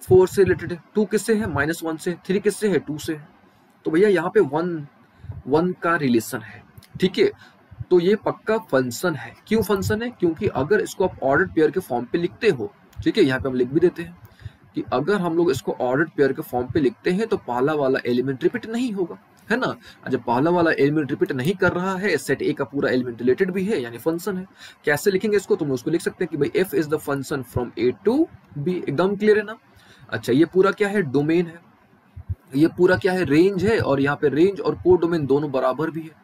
Speaker 1: 4 से रिलेटेड है, 2 किससे है, -1 से, 3 किससे है, 2 से है। तो भैया यहाँ पे 1 का रिलेशन है, ठीक है। तो ये पक्का फंक्शन है। क्यों फंक्शन है, क्योंकि अगर इसको आप ऑर्डर्ड पेयर के फॉर्म पे लिखते हो, ठीक है, यहाँ पे हम लिख भी देते हैं कि अगर हम लोग इसको ऑर्डर्ड पेयर के फॉर्म पे लिखते हैं तो पहला वाला एलिमेंट रिपीट नहीं होगा, है ना। जब पहला वाला एलिमेंट रिपीट नहीं कर रहा है, सेट ए का पूरा एलिमेंट रिलेटेड भी है, यानी फंक्शन है। कैसे लिखेंगे इसको, तुम उसको लिख सकते हैं कि भाई F is the function from A to B, एकदम क्लियर है ना। अच्छा, ये पूरा क्या है, डोमेन है, ये पूरा क्या है, रेंज है, और यहाँ पे रेंज और कोड डोमेन दोनों बराबर भी है,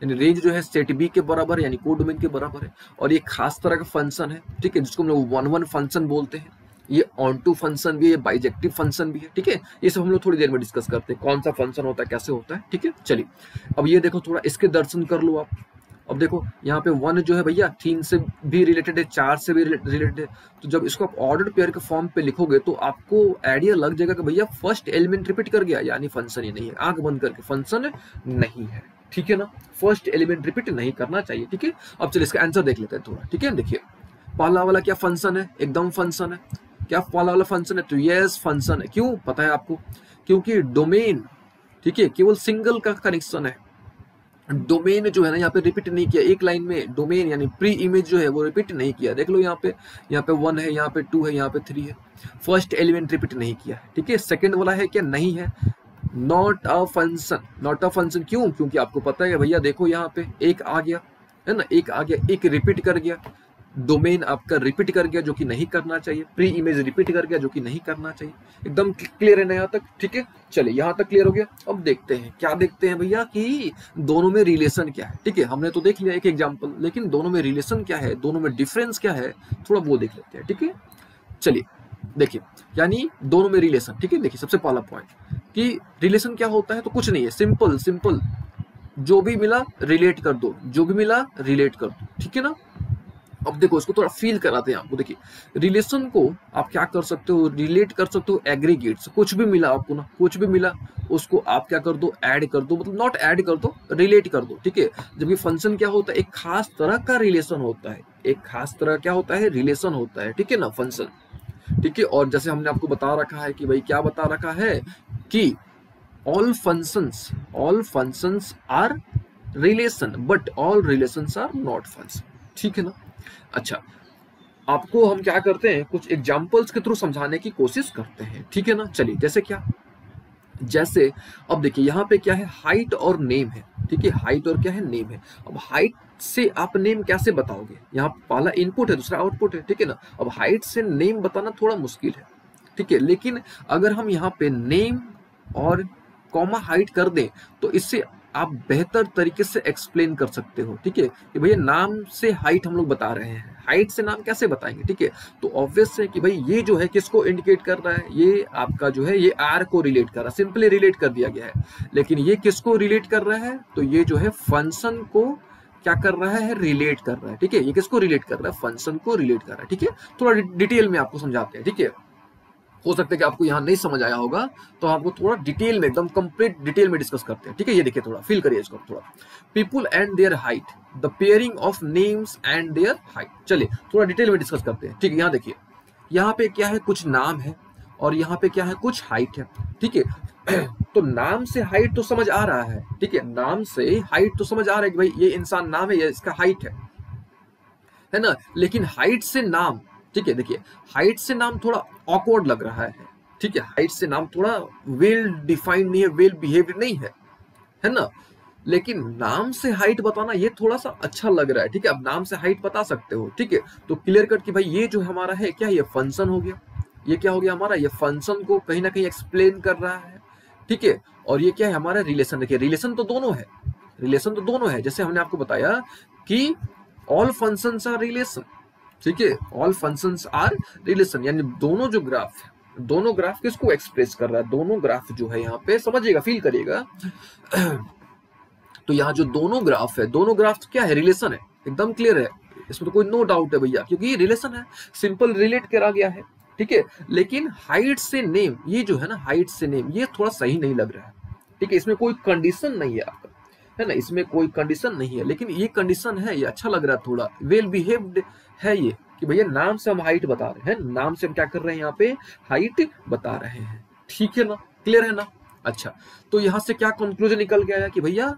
Speaker 1: यानी रेंज जो है सेट बी के बराबर है, यानी कोड डोमेन के बराबर है। और ये खास तरह का फंक्शन है, ठीक है, जिसको हम लोग 1-1 फंक्शन बोलते हैं। ये ऑन टू फंक्शन भी है, बाइजेक्टिव फंक्शन भी है, ठीक है। ये सब हम लोग थोड़ी देर में डिस्कस करते हैं, कौन सा फंक्शन होता है, कैसे होता है, ठीक है। चलिए, अब ये देखो, थोड़ा इसके दर्शन कर लो आप। अब देखो यहाँ पे 1 जो है भैया 3 से भी रिलेटेड है, 4 से भी रिलेटेड है। तो जब इसको आप ऑर्डर्ड पेयर के फॉर्म पे लिखोगे तो आपको आइडिया लग जाएगा कि भैया फर्स्ट एलिमेंट रिपीट कर गया, यानी फंक्शन ही नहीं है, आंख बंद करके फंक्शन नहीं है, ठीक है ना। फर्स्ट एलिमेंट रिपीट नहीं करना चाहिए, ठीक है। अब चलिए इसका आंसर देख लेते हैं थोड़ा, ठीक है। देखिए, पहला वाला क्या फंक्शन है, एकदम फंक्शन है। क्या पहला वाला फंक्शन है, तो यस फंक्शन है। क्यों पता है आपको, क्योंकि डोमेन, ठीक है, केवल सिंगल का कनेक्शन है। डोमेन जो है ना यहाँ पे रिपीट नहीं किया, एक लाइन में डोमेन यानी प्री इमेज जो है वो रिपीट नहीं किया। देख लो यहाँ पे 1 है, यहाँ पे 2 है, यहाँ पे 3 है, फर्स्ट एलिमेंट रिपीट नहीं किया है, ठीक है। सेकंड वाला है क्या, नहीं है, not a function, not a function. क्यों, क्योंकि आपको पता है भैया, देखो यहाँ पे एक आ गया है ना, एक आ गया, एक रिपीट कर गया, डोमेन आपका रिपीट कर गया जो कि नहीं करना चाहिए, प्री इमेज रिपीट कर गया जो कि नहीं करना चाहिए। एकदम क्लियर है ना यहाँ तक, ठीक है। चलिए यहाँ तक क्लियर हो गया। अब देखते हैं, क्या देखते हैं भैया कि दोनों में रिलेशन क्या है, ठीक है। हमने तो देख लिया एक एग्जांपल, लेकिन दोनों में रिलेशन क्या है, दोनों में डिफरेंस क्या है, थोड़ा वो देख लेते हैं, ठीक है। चलिए देखिए, यानी दोनों में रिलेशन, ठीक है। देखिए सबसे पहला पॉइंट कि रिलेशन क्या होता है, तो कुछ नहीं है, सिंपल सिंपल, जो भी मिला रिलेट कर दो, जो भी मिला रिलेट कर दो, ठीक है ना। अब देखो इसको थोड़ा फील कराते हैं आपको। देखिए, रिलेशन को आप क्या कर सकते हो, रिलेट कर सकते हो एग्रीगेट्स, कुछ भी मिला आपको ना, कुछ भी मिला उसको आप क्या कर दो, ऐड कर दो, मतलब नॉट ऐड कर दो, रिलेट कर दो, ठीक है। जबकि फंक्शन क्या होता है, एक खास तरह का रिलेशन होता है, एक खास तरह क्या होता है, रिलेशन होता है, ठीक है ना, फंक्शन, ठीक है। और जैसे हमने आपको बता रखा है कि भाई क्या बता रखा है कि all functions are relation but all relations are not function, ठीक है ना। अच्छा, आपको हम क्या करते हैं, कुछ एग्जांपल्स के थ्रू समझाने की कोशिश करते हैं, ठीक है ना। चलिए, जैसे क्या, जैसे अब देखिए यहाँ पे क्या है, हाइट और नेम है, ठीक है, हाइट और क्या है, नेम है। अब हाइट से आप नेम कैसे बताओगे, यहाँ पहला इनपुट है, दूसरा आउटपुट है, ठीक है ना। अब हाइट से नेम बताना थोड़ा मुश्किल है, ठीक है। लेकिन अगर हम यहाँ पे नेम और कॉमा हाइट कर दें तो इससे आप बेहतर तरीके से एक्सप्लेन कर सकते हो, ठीक है, कि भैया नाम से हाइट हम लोग बता रहे हैं, हाइट से नाम कैसे बताएंगे, ठीक है। तो ऑब्वियस है कि भाई ये जो है किसको इंडिकेट कर रहा है, ये आपका जो है ये आर को रिलेट कर रहा है, सिंपली रिलेट कर दिया गया है। लेकिन ये किसको रिलेट कर रहा है, तो ये जो है फंक्शन को क्या कर रहा है, रिलेट कर रहा है, ठीक है। ये किसको रिलेट कर रहा है, फंक्शन को रिलेट कर रहा है, ठीक है। थोड़ा डिटेल में आपको समझाते हैं, ठीक है। हो सकता है कि आपको यहाँ नहीं समझ आया होगा, तो आपको थोड़ा डिटेल में, एकदम कंप्लीट डिटेल में डिस्कस करते हैं, ठीक है। ये देखिए, थोड़ा फील करिए इसको थोड़ा। People and their height, the pairing of names and their height. चलिए थोड़ा डिटेल में डिस्कस करते हैं, ठीक है। यहाँ देखिए, यहाँ पे क्या है, कुछ नाम है, और यहाँ पे क्या है, कुछ हाइट है, ठीक है। तो नाम से हाइट तो समझ आ रहा है, ठीक है, नाम से हाइट तो समझ आ रहा है कि भाई ये इंसान नाम है, ये इसका हाइट है ना। लेकिन हाइट से नाम, ठीक है, देखिए हाइट से नाम थोड़ा ऑकवर्ड लग रहा है, ठीक है। हाइट से नाम थोड़ा वेल डिफाइंड नहीं है, वेल बिहेव्ड नहीं है ना। लेकिन नाम से हाइट बताना ये थोड़ा सा अच्छा लग रहा है, ठीक है। अब नाम से हाइट बता सकते हो, ठीक है। तो क्लियर कट कि भाई ये जो हमारा है क्या, ये फंक्शन हो गया, ये क्या हो गया हमारा, ये फंक्शन को कहीं ना कहीं एक्सप्लेन कर रहा है, ठीक है। और ये क्या है हमारा रिलेशन, देखिए रिलेशन तो दोनों है, रिलेशन तो दोनों है। जैसे हमने आपको बताया कि ऑल फंक्शंस आर रिलेशन, ठीक है, ऑल फंक्शंस आर रिलेशन, यानी दोनों जो ग्राफ है, दोनों ग्राफ किसको एक्सप्रेस कर रहा है, दोनों ग्राफ जो है यहाँ पे समझिएगा, फील करिएगा। तो यहाँ जो दोनों ग्राफ है, दोनों ग्राफ क्या है, रिलेशन है, एकदम क्लियर है, इसमें तो कोई नो डाउट है भैया, क्योंकि ये रिलेशन है, सिंपल रिलेट करा गया है, ठीक है। लेकिन हाइट से नेम, ये जो है ना हाइट से नेम, ये थोड़ा सही नहीं लग रहा है, ठीक है। इसमें कोई कंडीशन नहीं है आपका, है ना, इसमें कोई कंडीशन नहीं है। लेकिन ये कंडीशन है, ये अच्छा लग रहा है, थोड़ा वेल बिहेव्ड है ये, कि भैया नाम से हम हाइट बता रहे हैं, नाम से हम क्या कर रहे हैं, यहाँ पे हाइट बता रहे हैं, ठीक है ना, क्लियर है ना। अच्छा, तो यहां से क्या कंक्लूजन निकल के आया कि भैया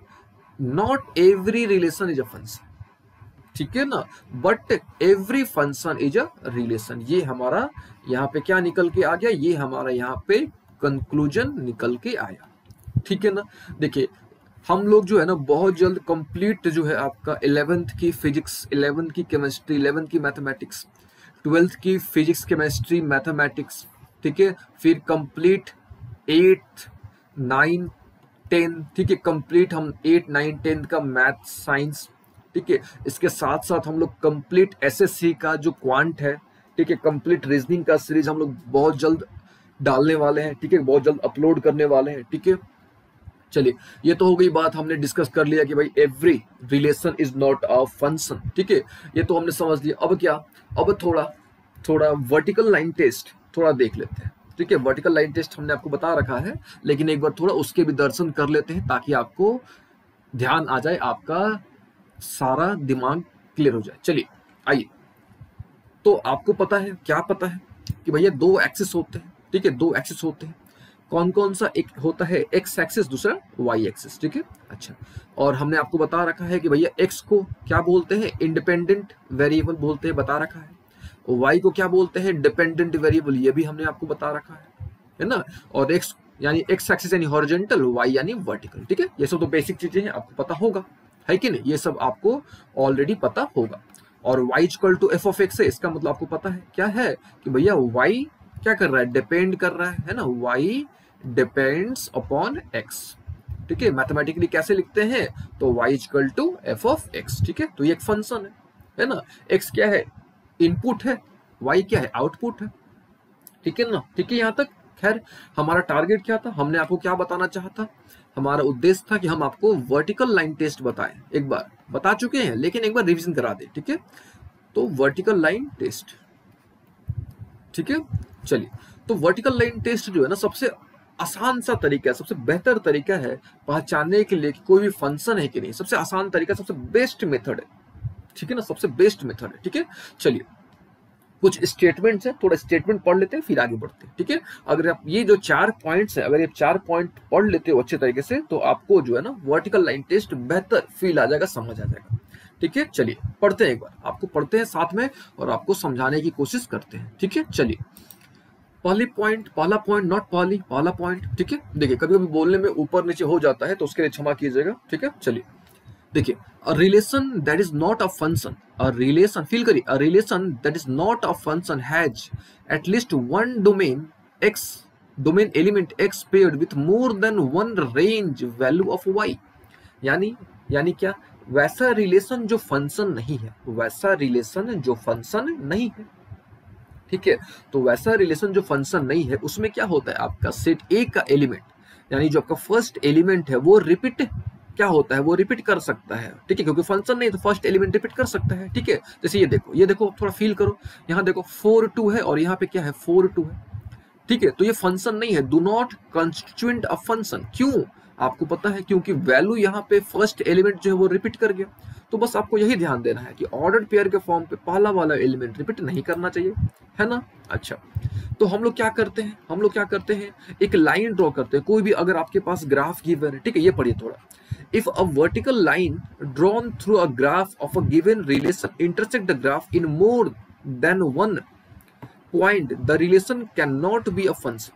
Speaker 1: not every relation is a function, ठीक है ना, but every function is a relation. ये हमारा यहाँ पे क्या निकल के आ गया, ये हमारा यहाँ पे कंक्लूजन निकल के आया, ठीक है ना। देखिए हम लोग जो है ना बहुत जल्द कंप्लीट जो है आपका 11th की फिजिक्स, 11th की केमिस्ट्री, 11th की मैथमेटिक्स, 12th की फिजिक्स केमिस्ट्री मैथमेटिक्स, ठीक है, फिर कंप्लीट 8th 9 10, ठीक है, कंप्लीट हम 8 9 10 का मैथ साइंस, ठीक है। इसके साथ साथ हम लोग कंप्लीट एसएससी का जो क्वांट है, ठीक है, कंप्लीट रीजनिंग का सीरीज हम लोग बहुत जल्द डालने वाले हैं, ठीक है, बहुत जल्द अपलोड करने वाले हैं, ठीक है। चलिए ये तो हो गई बात, हमने डिस्कस कर लिया कि भाई every relation is not a function, ठीक है, ये तो हमने समझ लिया। अब क्या, अब थोड़ा वर्टिकल लाइन टेस्ट थोड़ा देख लेते हैं, ठीक है। वर्टिकल लाइन टेस्ट हमने आपको बता रखा है, लेकिन एक बार थोड़ा उसके भी दर्शन कर लेते हैं, ताकि आपको ध्यान आ जाए, आपका सारा दिमाग क्लियर हो जाए। चलिए आइए, तो आपको पता है, क्या पता है कि भैया दो एक्सिस होते हैं, ठीक है, दो एक्सिस होते हैं। कौन कौन सा, एक होता है एक्स एक्सिस, दूसरा वाई एक्सिस, ठीक है। अच्छा, और हमने आपको बता रखा है कि भैया एक्स को क्या बोलते हैं, इंडिपेंडेंट वेरिएबल बोलते हैं, बता रखा है। वाई को क्या बोलते हैं, डिपेंडेंट वेरिएबल, ये भी हमने आपको बता रखा है ना। और एक्स यानी एक्स एक्सिस यानी हॉरिजॉन्टल, वाई यानी वर्टिकल, ठीक है। ये सब तो बेसिक चीजें हैं, आपको पता होगा, है कि नहीं, ये सब आपको ऑलरेडी पता होगा। और y equal to F of X है, इसका मतलब आपको पता है क्या है, कि भैया y क्या कर रहा है, डिपेंड कर रहा है ना, y डिपेंड्स अपॉन x, ठीक है। मैथमेटिकली कैसे लिखते हैं, तो y equal to F of X, ठीक है। तो ये एक फंक्शन है ना, x क्या है, इनपुट है, y क्या है, आउटपुट है, ठीक है ना, ठीक है। यहाँ तक खैर हमारा टारगेट क्या था, हमने आपको क्या बताना चाहा था, हमारा उद्देश्य था कि हम आपको वर्टिकल लाइन टेस्ट बताएं, एक बार बता चुके हैं, लेकिन एक बार रिवीजन करा दें, ठीक है। तो वर्टिकल लाइन टेस्ट, ठीक है। चलिए, तो वर्टिकल लाइन टेस्ट जो है ना सबसे आसान सा तरीका है, सबसे बेहतर तरीका है पहचानने के लिए कि कोई भी फंक्शन है कि नहीं, सबसे आसान तरीका, सबसे बेस्ट मेथड है, ठीक है ना, सबसे बेस्ट मेथड है, ठीक है। चलिए कुछ स्टेटमेंट्स हैं, थोड़ा स्टेटमेंट पढ़ लेते हैं, फिर आगे बढ़ते हैं, ठीक है। अगर आप ये जो 4 पॉइंट्स हैं, अगर ये 4 पॉइंट पढ़ लेते हो अच्छे तरीके से, तो आपको जो है ना वर्टिकल लाइन टेस्ट बेहतर फील आ जाएगा, समझ आ जाएगा, ठीक है। चलिए पढ़ते हैं, एक बार आपको पढ़ते हैं साथ में और आपको समझाने की कोशिश करते हैं, ठीक है। चलिए पहला पॉइंट नॉट पहला पॉइंट, ठीक है। देखिए कभी कभी बोलने में ऊपर नीचे हो जाता है, तो उसके लिए क्षमा कीजिएगा, ठीक है। चलिए देखिए, a relation that is not a function, a relation, feel करिए, a relation that is not a function has at least one domain element x paired with more than one range value of y, यानी क्या, वैसा relation जो function नहीं है, वैसा relation जो function नहीं है, ठीक है। तो वैसा रिलेशन जो फंक्शन नहीं है उसमें क्या होता है, आपका सेट ए का एलिमेंट, यानी जो आपका फर्स्ट एलिमेंट है वो रिपीट क्या होता है, वो रिपीट कर सकता है, ठीक है, क्योंकि फंक्शन नहीं तो फर्स्ट एलिमेंट रिपीट कर सकता है, ठीक है। जैसे ये देखो थोड़ा फील करो, यहाँ देखो 4 2 है और यहाँ पे क्या है 4 2 है, ठीक है। तो ये फंक्शन नहीं है, do not constituent a function. क्यों, आपको पता है, क्योंकि वैल्यू यहाँ पे फर्स्ट एलिमेंट जो है वो रिपीट कर गया। तो बस आपको यही ध्यान देना है कि ऑर्डर्ड पेयर के फॉर्म पे पहला वाला एलिमेंट रिपीट नहीं करना चाहिए, है ना। अच्छा, तो हम लोग क्या करते हैं, एक लाइन ड्रॉ करते हैं। कोई भी अगर आपके पास ग्राफ गिवन है, ठीक है, ये पढ़िए थोड़ा। If a vertical line drawn through a graph of a given relation intersect the graph in more than one point, the relation can not be a function.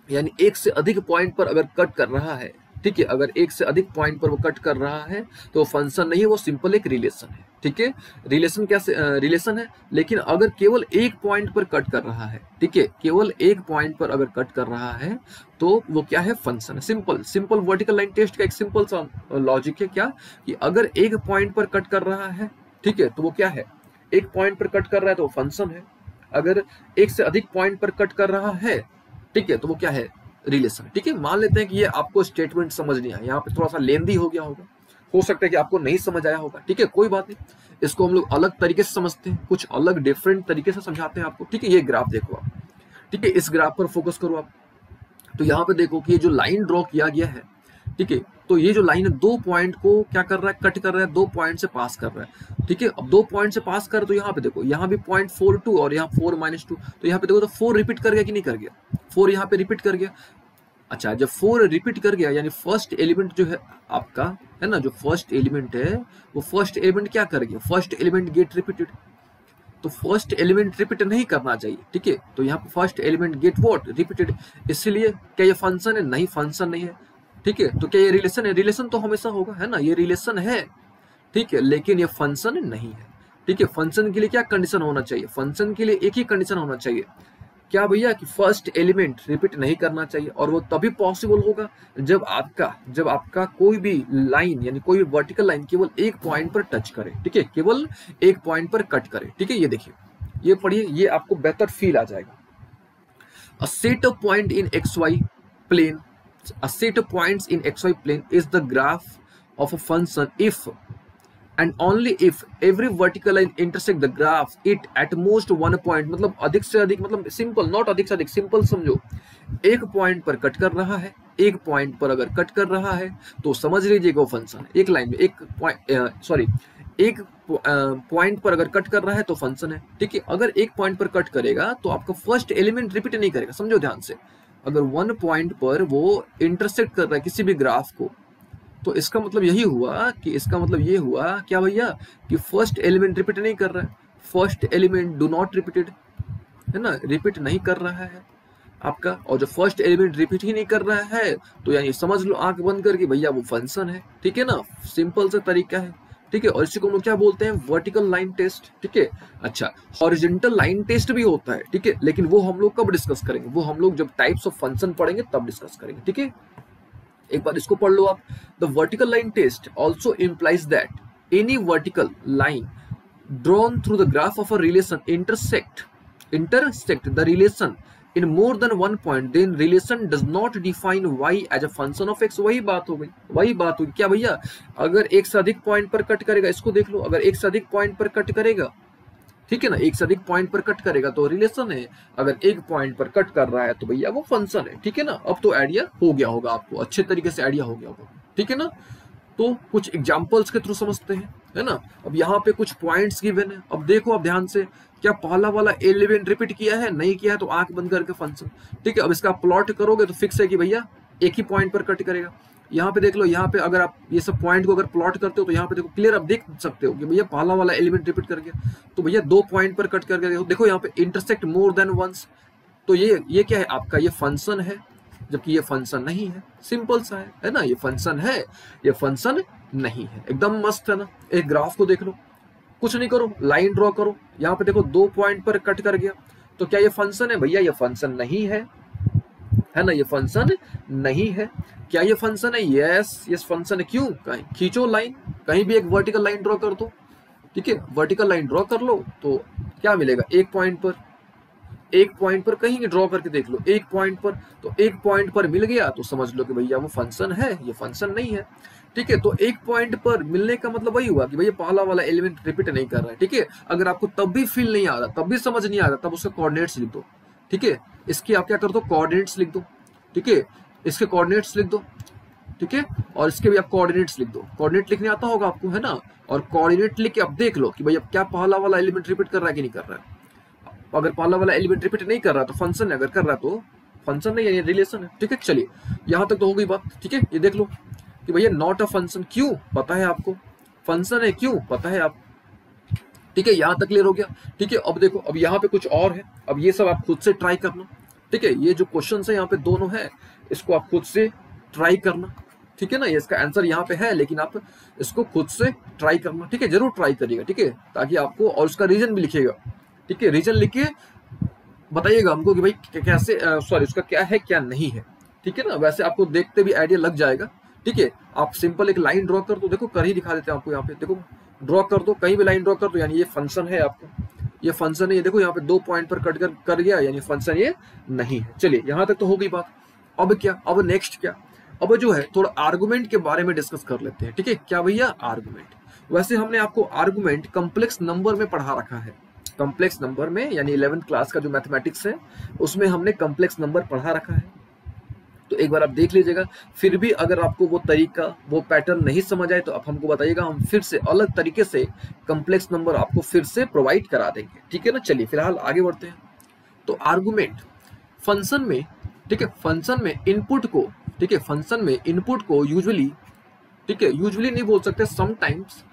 Speaker 1: यानी एक से अधिक पॉइंट पर अगर कट कर रहा है, ठीक है, अगर एक से अधिक पॉइंट पर वो कट कर रहा है तो फंक्शन नहीं है, वो सिंपल एक रिलेशन है, ठीक है। रिलेशन कैसे रिलेशन है, लेकिन अगर केवल एक पॉइंट पर कट कर रहा है, ठीक है, केवल एक पॉइंट पर अगर कट कर रहा है तो वो क्या है, फंक्शन है। सिंपल वर्टिकल लाइन टेस्ट का एक सिंपल सा लॉजिक है, क्या कि अगर एक पॉइंट पर कट कर रहा है, ठीक है, तो वो क्या है, एक पॉइंट पर कट कर रहा है तो वो फंक्शन है। अगर एक से अधिक पॉइंट पर कट कर रहा है, ठीक है, तो वो क्या है, रिलेशन, ठीक है। मान लेते हैं कि ये आपको स्टेटमेंट समझ नहीं आया, यहाँ पे थोड़ा सा लेंदी हो गया होगा, हो सकता है कि आपको नहीं समझ आया होगा, ठीक है, कोई बात नहीं, इसको हम लोग अलग तरीके से समझते हैं, कुछ अलग डिफरेंट तरीके से समझाते हैं आपको, ठीक है। ये ग्राफ देखो आप, ठीक है, इस ग्राफ पर फोकस करो आप। तो यहाँ पे देखो कि ये जो लाइन ड्रॉ किया गया है, ठीक है, तो ये जो लाइन है 2 पॉइंट को क्या कर रहा है, कट कर रहा है, 2 पॉइंट से पास कर रहा है, ठीक है। अब 2 पॉइंट से पास कर, तो यहाँ पे देखो, यहाँ भी 0.42 और यहाँ 4 -2, तो यहाँ पे देखो तो 4 रिपीट कर गया कि नहीं कर गया, 4 यहाँ पे रिपीट कर गया। अच्छा, जब 4 रिपीट कर गया यानी फर्स्ट एलिमेंट जो है आपका, है ना, जो फर्स्ट एलिमेंट है वो फर्स्ट एलिमेंट क्या कर गया, फर्स्ट एलिमेंट गेट रिपीटेड। तो फर्स्ट एलिमेंट रिपीट नहीं करना चाहिए, ठीक है। तो यहाँ पे first element get what, repeated. इसलिए क्या ये फंक्शन है, नहीं फंक्शन नहीं है, ठीक है। तो क्या ये रिलेशन है, रिलेशन तो हमेशा होगा, है ना, ये रिलेशन है, ठीक है, लेकिन ये फंक्शन नहीं है, ठीक है। फंक्शन के लिए क्या कंडीशन होना चाहिए, फंक्शन के लिए एक ही कंडीशन होना चाहिए, क्या भैया, कि फर्स्ट एलिमेंट रिपीट नहीं करना चाहिए। और वो तभी पॉसिबल होगा जब आपका कोई भी लाइन, यानी कोई भी वर्टिकल लाइन केवल एक पॉइंट पर टच करे, ठीक है, केवल एक पॉइंट पर कट करे, ठीक है। ये देखिए, ये पढ़िए, ये आपको बेहतर फील आ जाएगा। A set of point in XY plane, a set of points in XY plane is the graph of a function if and only if every vertical line intersect the graph it at most one point। मतलब अधिक से अधिक, मतलब simple, not अधिक से अधिक, simple समझो, एक पॉइंट पर कट कर रहा है, एक पॉइंट पर अगर कट कर रहा है तो समझ लीजिएगा वो फंक्शन है। एक लाइन में एक पॉइंट पर अगर कट कर रहा है तो फंक्शन है, ठीक है। अगर एक पॉइंट पर कट करेगा तो आपका फर्स्ट एलिमेंट रिपीट नहीं करेगा, समझो ध्यान से। अगर वन पॉइंट पर वो इंटरसेक्ट कर रहा है किसी भी ग्राफ को, तो इसका मतलब यही हुआ कि, इसका मतलब ये हुआ क्या भैया, कि फर्स्ट एलिमेंट रिपीट नहीं कर रहा है, first element do not repeated, है ना, रिपीट नहीं कर रहा है आपका। और जब फर्स्ट एलिमेंट रिपीट ही नहीं कर रहा है तो यानी समझ लो आंख बंद करके भैया वो फंक्शन है, ठीक है ना, सिंपल सा तरीका है, ठीक है। और इसी को हम लोग क्या बोलते हैं, वर्टिकल लाइन टेस्ट, ठीक है। अच्छा, हॉरिजॉन्टल लाइन टेस्ट भी होता है, ठीक है, लेकिन वो हम लोग कब डिस्कस करेंगे, वो हम लोग जब टाइप्स ऑफ फंक्शन पढ़ेंगे तब डिस्कस करेंगे, ठीक है। एक बार इसको पढ़ लो आप। The vertical line test also implies that any vertical line drawn through the graph of a relation intersect the relation in more than one point, then relation does not define y as a function of x। वही बात हो गई क्या भैया, अगर एक से अधिक पॉइंट पर कट करेगा, इसको देख लो, अगर एक से अधिक पॉइंट पर कट करेगा, ठीक है ना, एक से अधिक पॉइंट पर कट करेगा तो रिलेशन है, अगर एक पॉइंट पर कट कर रहा है तो भैया वो फंक्शन है, ठीक है ना। अब तो आइडिया हो गया होगा आपको, अच्छे तरीके से आइडिया हो गया होगा, ठीक है ना। तो कुछ एग्जांपल्स के थ्रू समझते हैं, है ना। अब यहाँ पे कुछ पॉइंट्स गिवन है, अब देखो आप ध्यान से, क्या पहला वाला एलिमेंट रिपीट किया है, नहीं किया है, तो आंख बंद करके फंक्शन, ठीक है। अब इसका प्लॉट करोगे तो फिक्स है कि भैया एक ही पॉइंट पर कट करेगा। यहाँ पे देख लो, यहाँ पे अगर आप ये सब पॉइंट को अगर प्लॉट करते हो तो यहाँ पे देखो क्लियर आप देख सकते हो कि भैया पहला वाला एलिमेंट रिपीट कर गया, तो भैया 2 पॉइंट पर कट करके देखो यहाँ पे इंटरसेक्ट मोर देन वंस, तो ये क्या है आपका, ये फंक्शन है, जबकि ये फंक्शन नहीं है, सिंपल सा है ना, ये फंक्शन है, ये फंक्शन नहीं है, एकदम मस्त है ना। एक ग्राफ को देख लो, कुछ नहीं करो, लाइन ड्रॉ करो, यहाँ पे देखो 2 पॉइंट पर कट कर गया, तो क्या ये फंक्शन है, भैया ये फंक्शन नहीं है, है ना, ये फंक्शन नहीं है। क्या ये फंक्शन है? यस, ये फंक्शन है। क्यों? कहीं खींचो लाइन, कहीं भी एक वर्टिकल लाइन ड्रॉ कर दो, ठीक है, वर्टिकल लाइन ड्रॉ कर लो तो क्या मिलेगा? एक पॉइंट पर कहीं ड्रॉ करके देख लो, एक पॉइंट पर, तो एक पॉइंट पर मिल गया तो समझ लो कि भैया वो फंक्शन है, ये फंक्शन नहीं है, ठीक है। तो एक पॉइंट पर मिलने का मतलब वही हुआ कि भैया पहला वाला एलिमेंट रिपीट नहीं कर रहा है, ठीक है। अगर आपको तब भी फील नहीं आ रहा, तब भी समझ नहीं आ रहा, तब उसका कोऑर्डिनेट्स लिख दो, ठीक है। इसकी आप क्या कर दो? कोऑर्डिनेट्स लिख दो, ठीक है, इसके कोऑर्डिनेट्स लिख दो, ठीक है, और इसके भी आप कोऑर्डिनेट्स लिख दो। कोऑर्डिनेट लिखने आता होगा आपको, है ना, और कोऑर्डिनेट लिख के आप देख लो कि भैया क्या पहला वाला एलिमेंट रिपीट कर रहा है कि नहीं कर रहा है। अगर पहला वाला एलिमेंट रिपीट नहीं कर रहा तो फंक्शन है, अगर कर रहा तो फंक्शन नहीं है, ये रिलेशन है, ठीक है। चलिए यहां तक तो हो गई बात, ठीक है। ये देख लो कि भैया नॉट अ फंक्शन, क्यों पता है आपको, फंक्शन है क्यों पता है आप, ठीक है। यहां तक क्लियर हो गया, ठीक है। अब देखो, अब यहाँ पे कुछ और है, अब ये सब आप खुद से ट्राई करना, ठीक है। ये जो क्वेश्चन है यहाँ पे दोनों है, इसको आप खुद से ट्राई करना, ठीक है ना। ये इसका आंसर यहाँ पे है, लेकिन आप इसको खुद से ट्राई करना, ठीक है, जरूर ट्राई करिएगा, ठीक है, ताकि आपको, और उसका रीजन भी लिखिएगा, ठीक है, रीजन लिख के बताइएगा हमको कि भाई कैसे, सॉरी, उसका क्या है क्या नहीं है, ठीक है ना। वैसे आपको देखते भी आइडिया लग जाएगा, ठीक है। आप सिंपल एक लाइन ड्रॉ कर दो, देखो कर ही दिखा देते हैं आपको, यहाँ पे देखो ड्रॉ कर दो, कहीं भी लाइन ड्रॉ कर दो, यानी ये फंक्शन है आपको, ये फंक्शन है, ये देखो यहाँ पे 2 पॉइंट पर कट कर गया, यानी फंक्शन ये नहीं है। चलिए यहाँ तक तो हो गई बात। अब क्या, अब नेक्स्ट क्या, अब जो है थोड़ा आर्गुमेंट के बारे में डिस्कस कर लेते हैं, ठीक है। क्या भैया? आर्गुमेंट। वैसे हमने आपको आर्गुमेंट कॉम्प्लेक्स नंबर में पढ़ा रखा है, कॉम्प्लेक्स नंबर में, यानी 11th क्लास का जो मैथमेटिक्स है उसमें हमने कॉम्प्लेक्स नंबर पढ़ा रखा है, तो एक बार आप देख लीजिएगा। फिर भी अगर आपको वो तरीका, वो पैटर्न नहीं समझ आए तो आप हमको बताइएगा, हम फिर से अलग तरीके से कॉम्प्लेक्स नंबर आपको फिर से प्रोवाइड करा देंगे, ठीक है ना। चलिए फिलहाल आगे बढ़ते हैं। तो आर्गुमेंट फंक्शन में, ठीक है, फंक्शन में इनपुट को, ठीक है, फंक्शन में इनपुट को यूजुअली, ठीक है, यूजुअली नहीं बोल सकते, समटाइम्स,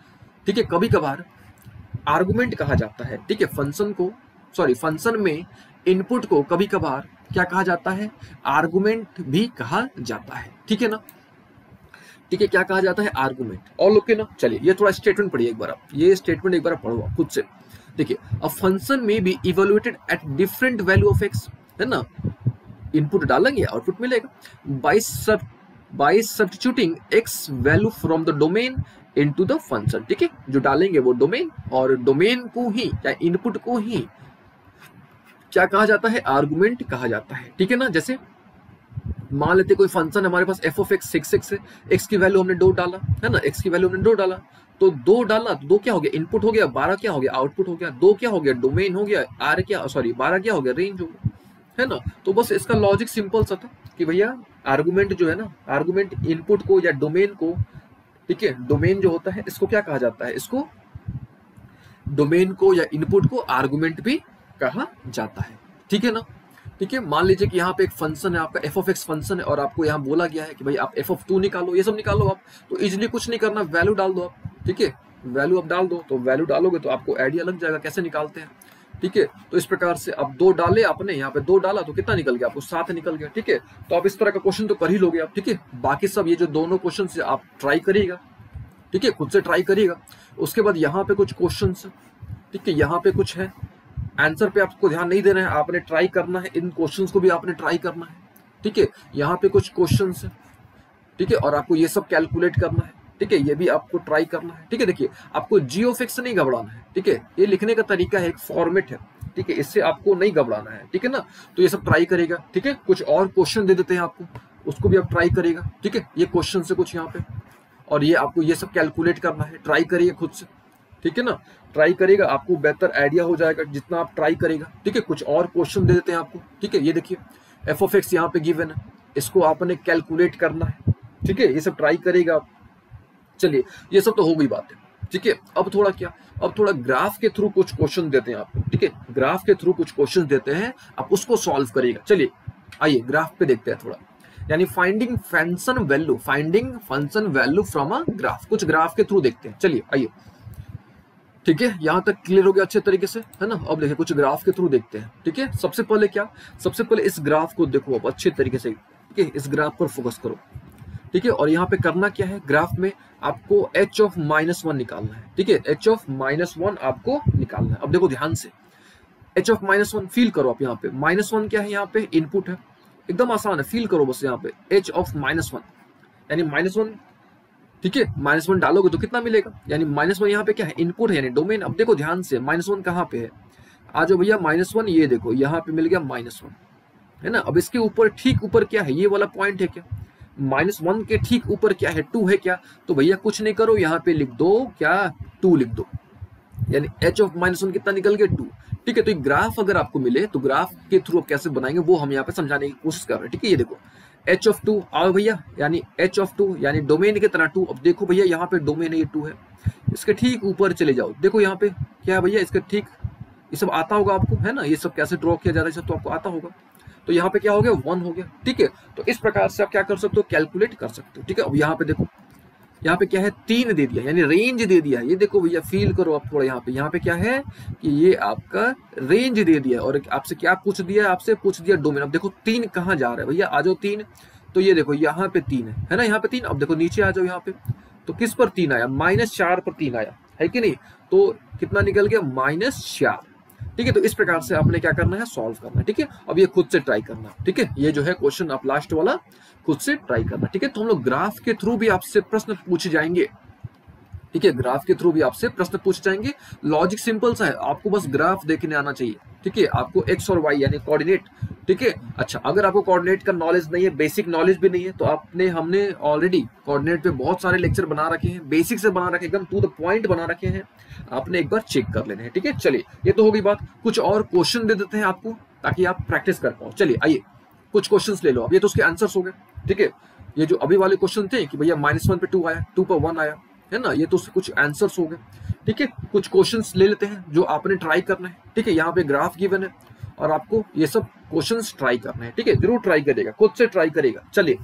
Speaker 1: ठीक है, कभी कभार आर्गुमेंट कहा जाता है, ठीक है। फंक्शन को, सॉरी, फंक्शन में इनपुट को कभी कभार क्या कहा जाता है? आर्गुमेंट भी कहा जाता है, ठीक है ना, ठीक है। क्या कहा जाता है? आर्गुमेंट। और लोग के ना, चलिए ये थोड़ा स्टेटमेंट पढ़िए एक बार आप, ये स्टेटमेंट एक बार पढ़ो आप खुद से, देखिए। अ फंक्शन में be evaluated at different value of X, है ना, इनपुट डालेंगे आउटपुट मिलेगा, bye substituting x value from the domain into the function, ठीक है। जो डालेंगे वो डोमेन, और डोमेन को ही या इनपुट को ही क्या कहा जाता है? आर्गुमेंट कहा जाता है, ठीक है ना। जैसे मान लेते कोई फंक्शन हमारे पास एफ ऑफ एक्स 6 है, एक्स की वैल्यू हमने 2 डाला, है ना, एक्स की वैल्यू हमने 2 डाला, तो 2 डाला तो 2 क्या हो गया? इनपुट हो गया, 12 क्या हो गया? आउटपुट हो गया, 2 क्या हो गया? डोमेन हो गया, आर क्या, सॉरी 12 क्या हो गया? रेंज हो गया, है ना। तो बस इसका लॉजिक सिंपल सा था कि भैया आर्गुमेंट जो है ना, आर्गुमेंट इनपुट को या डोमेन को, ठीक है, डोमेन जो होता है इसको क्या कहा जाता है? इसको डोमेन को या इनपुट को आर्गुमेंट भी कहा जाता है, ठीक है ना, ठीक है। मान लीजिए कि यहाँ पे एक फंक्शन है आपका, एफ ऑफ एक्स फंक्शन है, और आपको यहाँ बोला गया है कि भाई आप एफ ऑफ 2 निकालो, ये सब निकालो आप, तो इजिली कुछ नहीं करना, वैल्यू डाल दो आप, ठीक है, वैल्यू आप डाल दो, तो वैल्यू डालोगे तो आपको आइडिया लग जाएगा कैसे निकालते हैं, ठीक है। तो इस प्रकार से अब 2 डाले आपने, यहाँ पे 2 डाला तो कितना निकल गया? आपको 7 निकल गया, ठीक है। तो आप इस तरह का क्वेश्चन तो कर ही लोगे आप, ठीक है। बाकी सब ये जो दोनों क्वेश्चन से आप ट्राई करिएगा, ठीक है, खुद से ट्राई करिएगा। उसके बाद यहाँ पे कुछ क्वेश्चन, ठीक है, यहाँ पे कुछ है, आंसर पे आपको ध्यान नहीं देना है, आपने ट्राई करना है, इन क्वेश्चंस को भी आपने ट्राई करना है, ठीक है। यहाँ पे कुछ क्वेश्चंस है, ठीक है, और आपको ये सब कैलकुलेट करना है, ठीक है, ये भी आपको ट्राई करना है, ठीक है। देखिए आपको जी ऑफ एक्स से नहीं घबराना है, ठीक है, ये लिखने का तरीका है, एक फॉर्मेट है, ठीक है, इससे आपको नहीं घबराना है, ठीक है ना। तो ये सब ट्राई करेगा, ठीक है। कुछ और क्वेश्चन दे देते हैं आपको, उसको भी आप ट्राई करेगा, ठीक है। ये क्वेश्चन से कुछ यहाँ पे, और ये आपको ये सब कैलकुलेट करना है, ट्राई करिए खुद से, ठीक है ना। ट्राई करेगा, आपको बेहतर आइडिया हो जाएगा जितना आप ट्राई करेगा, ठीक है। कुछ और क्वेश्चन दे देते हैं आपको, ठीक है। ये देखिए एफ ऑफ एक्स यहाँ पे गिवन है, इसको आपने कैलकुलेट करना है, ठीक है, ये सब ट्राई करेगा आप। चलिए ये सब तो हो गई बात है, ठीक है। अब थोड़ा क्या, अब थोड़ा ग्राफ के थ्रू कुछ क्वेश्चन देते हैं आपको, ठीक है, ग्राफ के थ्रू कुछ क्वेश्चन देते हैं, आप उसको सॉल्व करिएगा। चलिए आइए ग्राफ पे देखते हैं थोड़ा, यानी finding function value, finding function value from a graph, कुछ ग्राफ के थ्रू देखते हैं। चलिए आइए, ठीक है, यहां तक क्लियर हो गया अच्छे तरीके से, है ना। अब देखिए कुछ ग्राफ के थ्रू देखते हैं, ठीक है। सबसे पहले क्या, सबसे पहले इस ग्राफ को देखो आप अच्छे तरीके से, ठीक है, इस ग्राफ पर फोकस करो, ठीक है। और यहाँ पे करना क्या है, ग्राफ में आपको h ऑफ -1 निकालना है, ठीक है, h ऑफ -1 आपको निकालना है। अब देखो ध्यान से, h ऑफ -1 फील करो आप, यहाँ पे -1 क्या है, यहाँ पे इनपुट है, एकदम आसान है, फील करो बस यहाँ पे h ऑफ -1 यानी -1, ठीक है, -1 डालोगे तो कितना मिलेगा, यानी -1 यहाँ पे क्या है, इनपुट है यानी डोमेन। अब देखो ध्यान से -1 कहाँ पे है, आ जाओ भैया -1, ये देखो यहाँ पे मिल गया -1, है ना। अब इसके ऊपर ठीक ऊपर क्या है, ये वाला पॉइंट है क्या, -1 के ठीक ऊपर क्या है, 2 है क्या, तो भैया कुछ नहीं करो, यहाँ पे लिख दो क्या, 2 लिख दो, यानी h ऑफ -1 कितना निकल गया, 2। ठीक है, तो एक ग्राफ अगर आपको मिले तो ग्राफ के थ्रू कैसे बनाएंगे वो हम यहाँ पे समझाने की कोशिश कर रहे हैं। ठीक है, ये देखो h ऑफ 2 आओ भैया, यानी h ऑफ 2 यानी डोमेन की तरह 2। अब देखो भैया यहाँ पे डोमेन है, ये 2 है, इसके ठीक ऊपर चले जाओ, देखो यहाँ पे क्या है भैया, इसके ठीक, ये सब आता होगा आपको, है ना, ये सब कैसे ड्रॉ किया जा रहा है सब तो आपको आता होगा। तो यहाँ पे क्या हो गया, 1 हो गया। ठीक है, तो इस प्रकार से आप क्या कर सकते हो, कैलकुलेट कर सकते हो। ठीक है, अब यहाँ पे देखो, यहाँ पे क्या है, 3 दे दिया, यानी रेंज दे दिया। ये देखो भैया, फील करो आप थोड़ा, यहाँ पे क्या है कि ये आपका रेंज दे दिया, और आपसे क्या पूछ दिया, आपसे पूछ दिया डोमेन। अब देखो 3 कहाँ जा रहा है भैया, आ जाओ 3, तो ये देखो यहाँ पे 3 है ना, यहाँ पे 3। अब देखो नीचे आ जाओ यहाँ पे, तो किस पर 3 आया, -4 पर 3 आया, है कि नहीं, तो कितना निकल गया, -4। ठीक है, तो इस प्रकार से आपने क्या करना है, सॉल्व करना है। ठीक है, अब ये खुद से ट्राई करना। ठीक है, ये जो है क्वेश्चन आप लास्ट वाला खुद से ट्राई करना। ठीक है, तो हम लोग ग्राफ के थ्रू भी आपसे प्रश्न पूछे जाएंगे। ठीक है, ग्राफ के थ्रू भी आपसे प्रश्न पूछे जाएंगे। लॉजिक सिंपल सा है, आपको बस ग्राफ देखने आना चाहिए। ठीक है, आपको x और y यानी कोऑर्डिनेट। ठीक है, अच्छा अगर आपको कोऑर्डिनेट का नॉलेज नहीं है, बेसिक नॉलेज भी नहीं है, तो हमने ऑलरेडी कोऑर्डिनेट पे बहुत सारे लेक्चर बना रखे हैं, बेसिक से बना रखे, एकदम टू द पॉइंट बना रखे हैं, आपने एक बार चेक कर लेना है। ठीक है, चलिए ये तो हो गई बात, कुछ और क्वेश्चन दे देते हैं आपको ताकि आप प्रैक्टिस कर पाओ। चलिए आइए कुछ क्वेश्चन ले लो। अब ये तो उसके आंसर्स हो गए। ठीक है, ये जो अभी वाले क्वेश्चन थे कि भैया -1 पे 2 आया, 2 पर 1 आया, है ना, ये तो उसके कुछ आंसर्स हो गए। ठीक है, कुछ क्वेश्चंस ले लेते हैं जो आपने ट्राई करना है। ठीक है, यहाँ पे ग्राफ गिवन है और आपको ये सब क्वेश्चंस ट्राई करना है। ठीक है, जरूर ट्राई करेगा, खुद से ट्राई करेगा। चलिए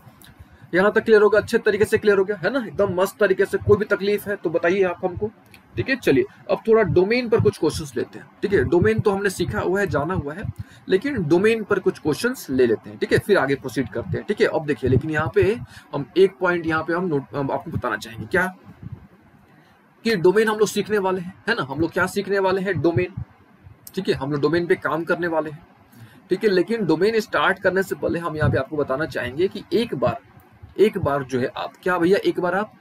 Speaker 1: यहाँ तक क्लियर होगा, अच्छे तरीके से क्लियर हो गया, है ना, एकदम मस्त तरीके से। कोई भी तकलीफ है तो बताइए आप हमको। ठीक है, चलिए अब थोड़ा डोमेन पर कुछ क्वेश्चंस लेते हैं। ठीक है, डोमेन तो हमने सीखा हुआ है, जाना हुआ है, लेकिन डोमेन पर कुछ क्वेश्चंस ले लेते हैं। ठीक है, फिर आगे प्रोसीड करते हैं। ठीक है, अब देखिए, लेकिन यहाँ पे हम एक पॉइंट यहाँ पे हम आपको बताना चाहेंगे, क्या कि डोमेन हम लोग सीखने वाले हैं, है ना, हम लोग क्या सीखने वाले हैं, डोमेन। ठीक है, हम लोग डोमेन पे काम करने वाले हैं। ठीक है, लेकिन डोमेन स्टार्ट करने से पहले हम यहाँ पे आपको बताना चाहेंगे कि एक बार जो है आप क्या भैया, एक बार आप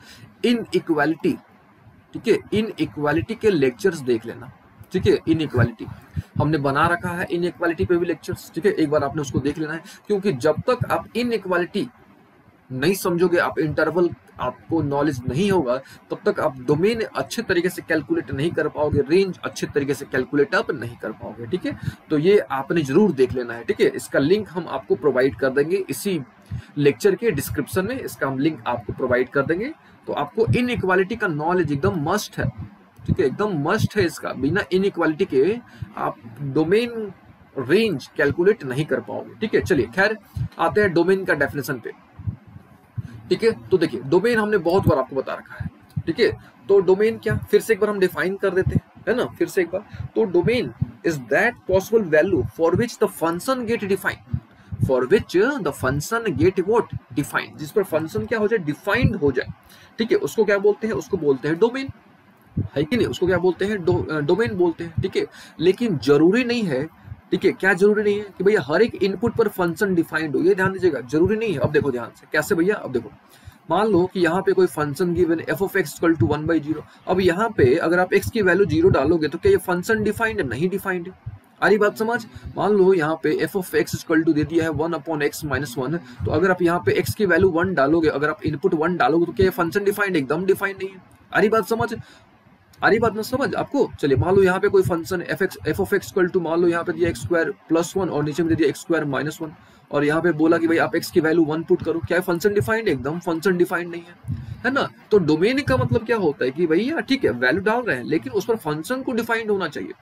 Speaker 1: इनइक्वालिटी, ठीक है, इनइक्वालिटी के लेक्चर्स देख लेना। ठीक है, इनइक्वालिटी हमने बना रखा है, इनइक्वालिटी पे भी लेक्चर्स। ठीक है, एक बार आपने उसको देख लेना है, क्योंकि जब तक आप इनइक्वालिटी नहीं समझोगे, आप इंटरवल आपको नॉलेज नहीं होगा, तब तक आप डोमेन अच्छे तरीके से कैलकुलेट नहीं कर पाओगे, रेंज अच्छे तरीके से कैलकुलेट आप नहीं कर पाओगे। ठीक है, तो ये आपने जरूर देख लेना है। ठीक है, इसका लिंक हम आपको प्रोवाइड कर देंगे इसी लेक्चर के डिस्क्रिप्शन में, इसका हम लिंक आपको प्रोवाइड कर देंगे। तो आपको इनइक्वालिटी का नॉलेज एकदम मस्ट है। ठीक है, एकदम मस्ट है इसका, बिना इनइक्वालिटी के आप डोमेन रेंज कैलकुलेट नहीं कर पाओगे। ठीक है, चलिए खैर आते हैं डोमेन का डेफिनेशन पे। ठीक है, तो देखिए डोमेन हमने बहुत बार आपको बता रखा है। ठीक है, तो डोमेन क्या, फिर से एक बार हम डिफाइन कर देते हैं, है ना, फिर से एक बार। तो domain is that possible value for which the function get defined, for which the function get what defined, जिस पर फंक्शन क्या हो जाए, डिफाइंड हो जाए। ठीक है, उसको क्या बोलते हैं, उसको बोलते हैं डोमेन, है कि नहीं, उसको क्या बोलते हैं, डोमेन बोलते हैं। ठीक है, लेकिन जरूरी नहीं है, ठीक है, क्या जरूरी नहीं है कि भैया हर एक इनपुट पर फंक्शन डिफाइंड हो, ये ध्यान दीजिएगा, जरूरी नहीं है। अब देखो ध्यान से, कैसे भैया, अब देखो मान लो कि यहाँ पे कोई function given f of x equal to 1/0। अब यहाँ पे अगर आप x की वैल्यू 0 डालोगे तो क्या ये फंक्शन डिफाइंड है, नहीं डिफाइंड है। आरी बात समझ, मान लो यहाँ पे f of x equal to दे दिया है 1/x - 1, तो अगर आप यहाँ पे x की वैल्यू 1 डालोगे, अगर आप इनपुट 1 डालोगे तो क्या ये फंक्शन डिफाइंड, एकदम डिफाइंड नहीं है। आरी बात समझ, आरी बात ना समझ आपको। चलिए मान लो यहाँ पे कोई function f of x equal to, मान लो यहाँ पे दिया x² + 1 और नीचे में दे दिया x² - 1, और यहाँ पे बोला कि भाई आप x की वैल्यू 1 पुट करो, क्या फंक्शन डिफाइंड, एकदम फंक्शन डिफाइंड नहीं है ना। तो डोमेन का मतलब क्या होता है कि भैया ठीक है वैल्यू डाल रहे हैं, लेकिन उस पर फंक्शन को डिफाइंड होना चाहिए।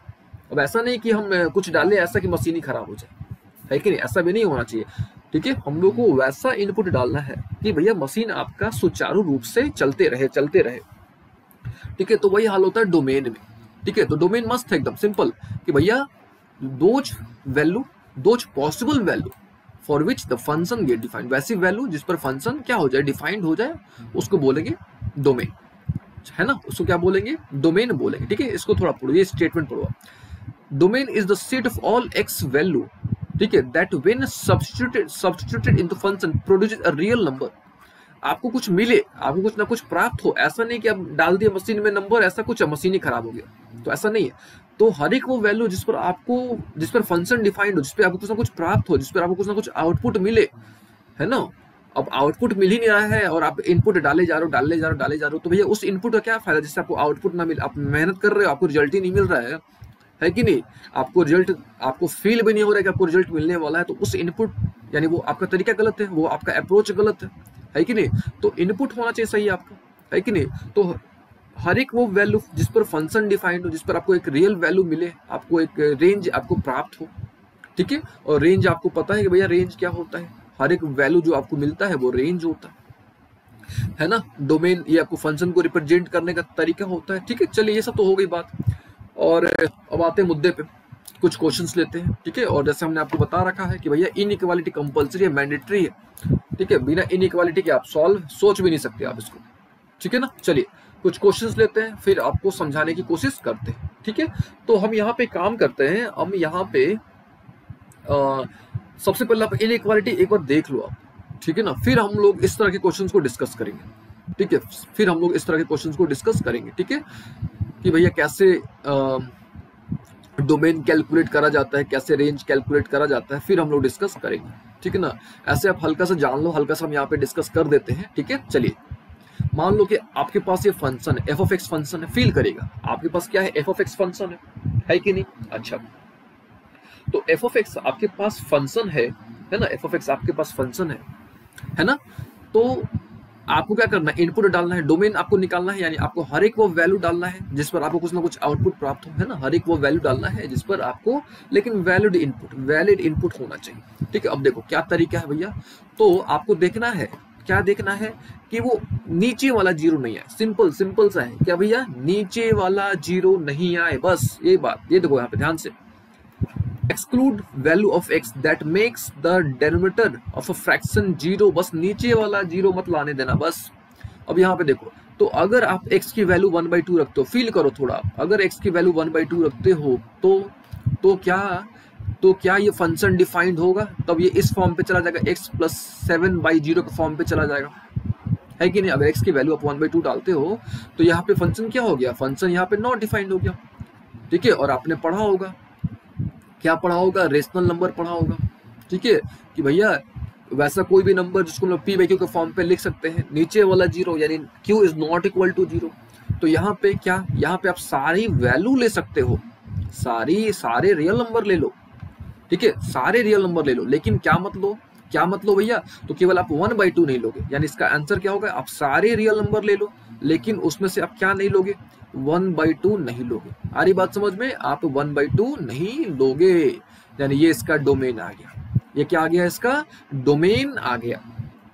Speaker 1: अब ऐसा नहीं कि हम कुछ डाले ऐसा कि मशीन ही खराब हो जाए, है कि नहीं, ऐसा भी नहीं होना चाहिए। ठीक है, हम लोग को वैसा इनपुट डालना है कि भैया मशीन आपका सुचारू रूप से चलते रहे। ठीक है, तो वही हाल होता है डोमेन में। ठीक है, तो डोमेन मस्त है, एकदम सिंपल कि भैया those possible value for which the function get defined, वैसी वैल्यू जिस पर फंक्शन क्या हो जाए, डिफाइंड हो जाए, उसको बोलेंगे डोमेन, है ना, उसको क्या बोलेंगे, डोमेन बोलेंगे। ठीक है, इसको थोड़ा पढ़ो, ये स्टेटमेंट पढ़ो। Domain is the set of all x value, ठीक है, that when substituted into function produces a real number. आपको कुछ मिले, आपको कुछ ना कुछ प्राप्त हो, ऐसा नहीं कि आप डाल दिए मशीन में नंबर, ऐसा कुछ मशीन ही खराब हो गया, तो ऐसा नहीं है। तो हर एक वो वैल्यू जिस पर फंक्शन डिफाइंड हो, जिस पर आपको कुछ ना कुछ प्राप्त हो, जिस पर आपको कुछ ना कुछ आउटपुट मिले, है ना। अब आउटपुट मिल ही नहीं रहा है और आप इनपुट डाले जा रहे हो, तो भैया उस इनपुट का क्या फायदा जिससे आपको आउटपुट ना मिले। आप मेहनत कर रहे हो, आपको रिजल्ट ही नहीं मिल रहा है कि नहीं। आपको रिजल्ट, आपको फील भी नहीं हो रहा है कि आपको रिजल्ट मिलने वाला है, तो उस इनपुट यानी वो आपका तरीका गलत है, वो आपका अप्रोच गलत है कि नहीं। तो इनपुट होना चाहिए सही आपका, है कि नहीं। तो हर एक वो वैल्यू जिस पर फंक्शन डिफाइंड हो, जिस पर आपको एक रियल वैल्यू मिले, आपको एक रेंज आपको प्राप्त हो, ठीक है। और रेंज आपको पता है कि भैया रेंज क्या होता है, हर एक वैल्यू जो आपको मिलता है वो रेंज होता है ना। डोमेन ये आपको फंक्शन को रिप्रेजेंट करने का तरीका होता है, ठीक है। चलिए ये सब तो हो गई बात, और अब आते हैं मुद्दे पे, कुछ क्वेश्चंस लेते हैं, ठीक है। और जैसे हमने आपको बता रखा है कि भैया इनइक्वालिटी कंपलसरी है, मैंडेटरी है, ठीक है। बिना इनइक्वालिटी के आप सोच भी नहीं सकते आप इसको, ठीक है ना। चलिए कुछ क्वेश्चंस लेते हैं, फिर आपको समझाने की कोशिश करते हैं, ठीक है। तो हम यहाँ पे काम करते हैं, हम यहाँ पे सबसे पहले आप इनइक्वालिटी एक बार देख लो आप, ठीक है ना। फिर हम लोग इस तरह के क्वेश्चंस को डिस्कस करेंगे, ठीक है। फिर हम लोग इस तरह के क्वेश्चंस को डिस्कस करेंगे, ठीक है, कि भैया कैसे डोमेन कैलकुलेट करा जाता है, कैसे रेंज कैलकुलेट करा जाता है, फिर हम लोग डिस्कस करेंगे, ठीक है ना। ऐसे आप हल्का सा जान लो, हल्का सा हम यहाँ पे डिस्कस कर देते हैं, ठीक है। चलिए मान लो कि आपके पास ये फंक्शन है, एफ ऑफ एक्स फंक्शन है, फील करेगा आपके पास क्या है, एफ ऑफ एक्स फंक्शन है कि नहीं। अच्छा, तो एफ ऑफ एक्स आपके पास फंक्शन है ना, एफ ऑफ एक्स आपके पास फंक्शन है ना। तो आपको क्या करना है, इनपुट डालना है, डोमेन आपको निकालना है, यानी आपको हर एक वो वैल्यू डालना है जिस पर आपको कुछ ना कुछ आउटपुट प्राप्त हो, है ना। हर एक वो वैल्यू डालना है जिस पर आपको, लेकिन वैलिड इनपुट होना चाहिए, ठीक है। अब देखो क्या तरीका है भैया, तो आपको देखना है, क्या देखना है कि वो नीचे वाला जीरो नहीं आए, सिंपल सा है, क्या भैया, नीचे वाला जीरो नहीं आए, बस ये बात। ये देखो यहाँ पे ध्यान से, exclude value of x that makes the denominator of a fraction zero, बस नीचे वाला जीरो मत लाने देना, बस। अब यहाँ पे देखो, तो अगर आप x की वैल्यू 1/2 रखते हो, फील करो थोड़ा, अगर x की वैल्यू 1/2 रखते हो तो क्या ये फंक्शन डिफाइंड होगा, तब ये इस फॉर्म पे चला जाएगा, x + 7/0 के फॉर्म पे चला जाएगा, है कि नहीं। अगर x की वैल्यू आप 1/2 डालते हो तो यहाँ पे फंक्शन क्या हो गया, फंक्शन यहाँ पे नॉट डिफाइंड हो गया, ठीक है। और आपने पढ़ा होगा, क्या पढ़ा होगा, रेशनल नंबर पढ़ा होगा, ठीक है, कि भैया वैसा कोई भी नंबर जिसको हम p/q के फॉर्म पे लिख सकते हैं, नीचे वाला जीरो यानी q is not equal to 0। तो यहाँ पे क्या, यहाँ पे आप सारी वैल्यू ले सकते हो, सारे रियल नंबर ले लो, ठीक है, सारे रियल नंबर ले लो, लेकिन क्या मत लो भैया, तो केवल आप 1/2 नहीं लोगे, यानी इसका आंसर क्या होगा, आप सारे रियल नंबर ले लो, लेकिन उसमें से आप क्या नहीं लोगे, 1/2 नहीं लोगे। आ रही बात समझ में, आप 1/2 नहीं लोगे, यानी ये इसका डोमेन आ गया। ये क्या आ गया, इसका डोमेन आ गया,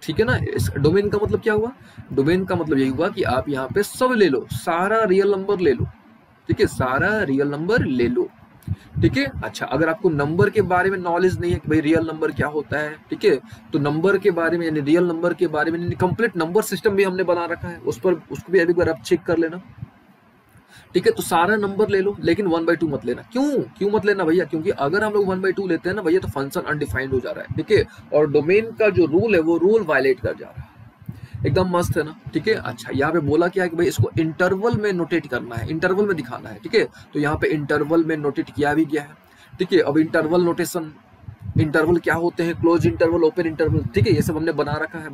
Speaker 1: ठीक है ना। इस डोमेन का मतलब क्या हुआ, डोमेन का मतलब यही हुआ कि आप यहाँ पे सब ले लो, सारा रियल नंबर ले लो, ठीक है, सारा रियल नंबर ले लो, ठीक है। अच्छा, अगर आपको नंबर के बारे में नॉलेज नहीं है कि भाई रियल नंबर क्या होता है, ठीक है, तो नंबर के बारे में यानी रियल नंबर के बारे में कंप्लीट नंबर सिस्टम भी हमने बना रखा है, उसको भी एक बार आप चेक कर लेना, ठीक है। तो सारा नंबर ले लो, लेकिन 1/2 मत लेना। क्यों मत लेना भैया, क्योंकि अगर हम लोग 1/2 लेते हैं ना भैया, तो फंक्शन अनडिफाइंड हो जा रहा है, ठीक है, और डोमेन का जो रूल है वो रूल वायलेट कर जा रहा है, एकदम मस्त है ना, ठीक है। अच्छा, यहाँ पे बोला क्या है कि भाई इसको इंटरवल में नोटेट करना है, इंटरवल में दिखाना है, ठीक है। तो यहाँ पे इंटरवल में नोटेट किया भी गया है, ठीक है। अब इंटरवल नोटेशन, इंटरवल क्या होते हैं, क्लोज इंटरवल, ओपन इंटरवल, ठीक है, ये सब हमने बता रखा है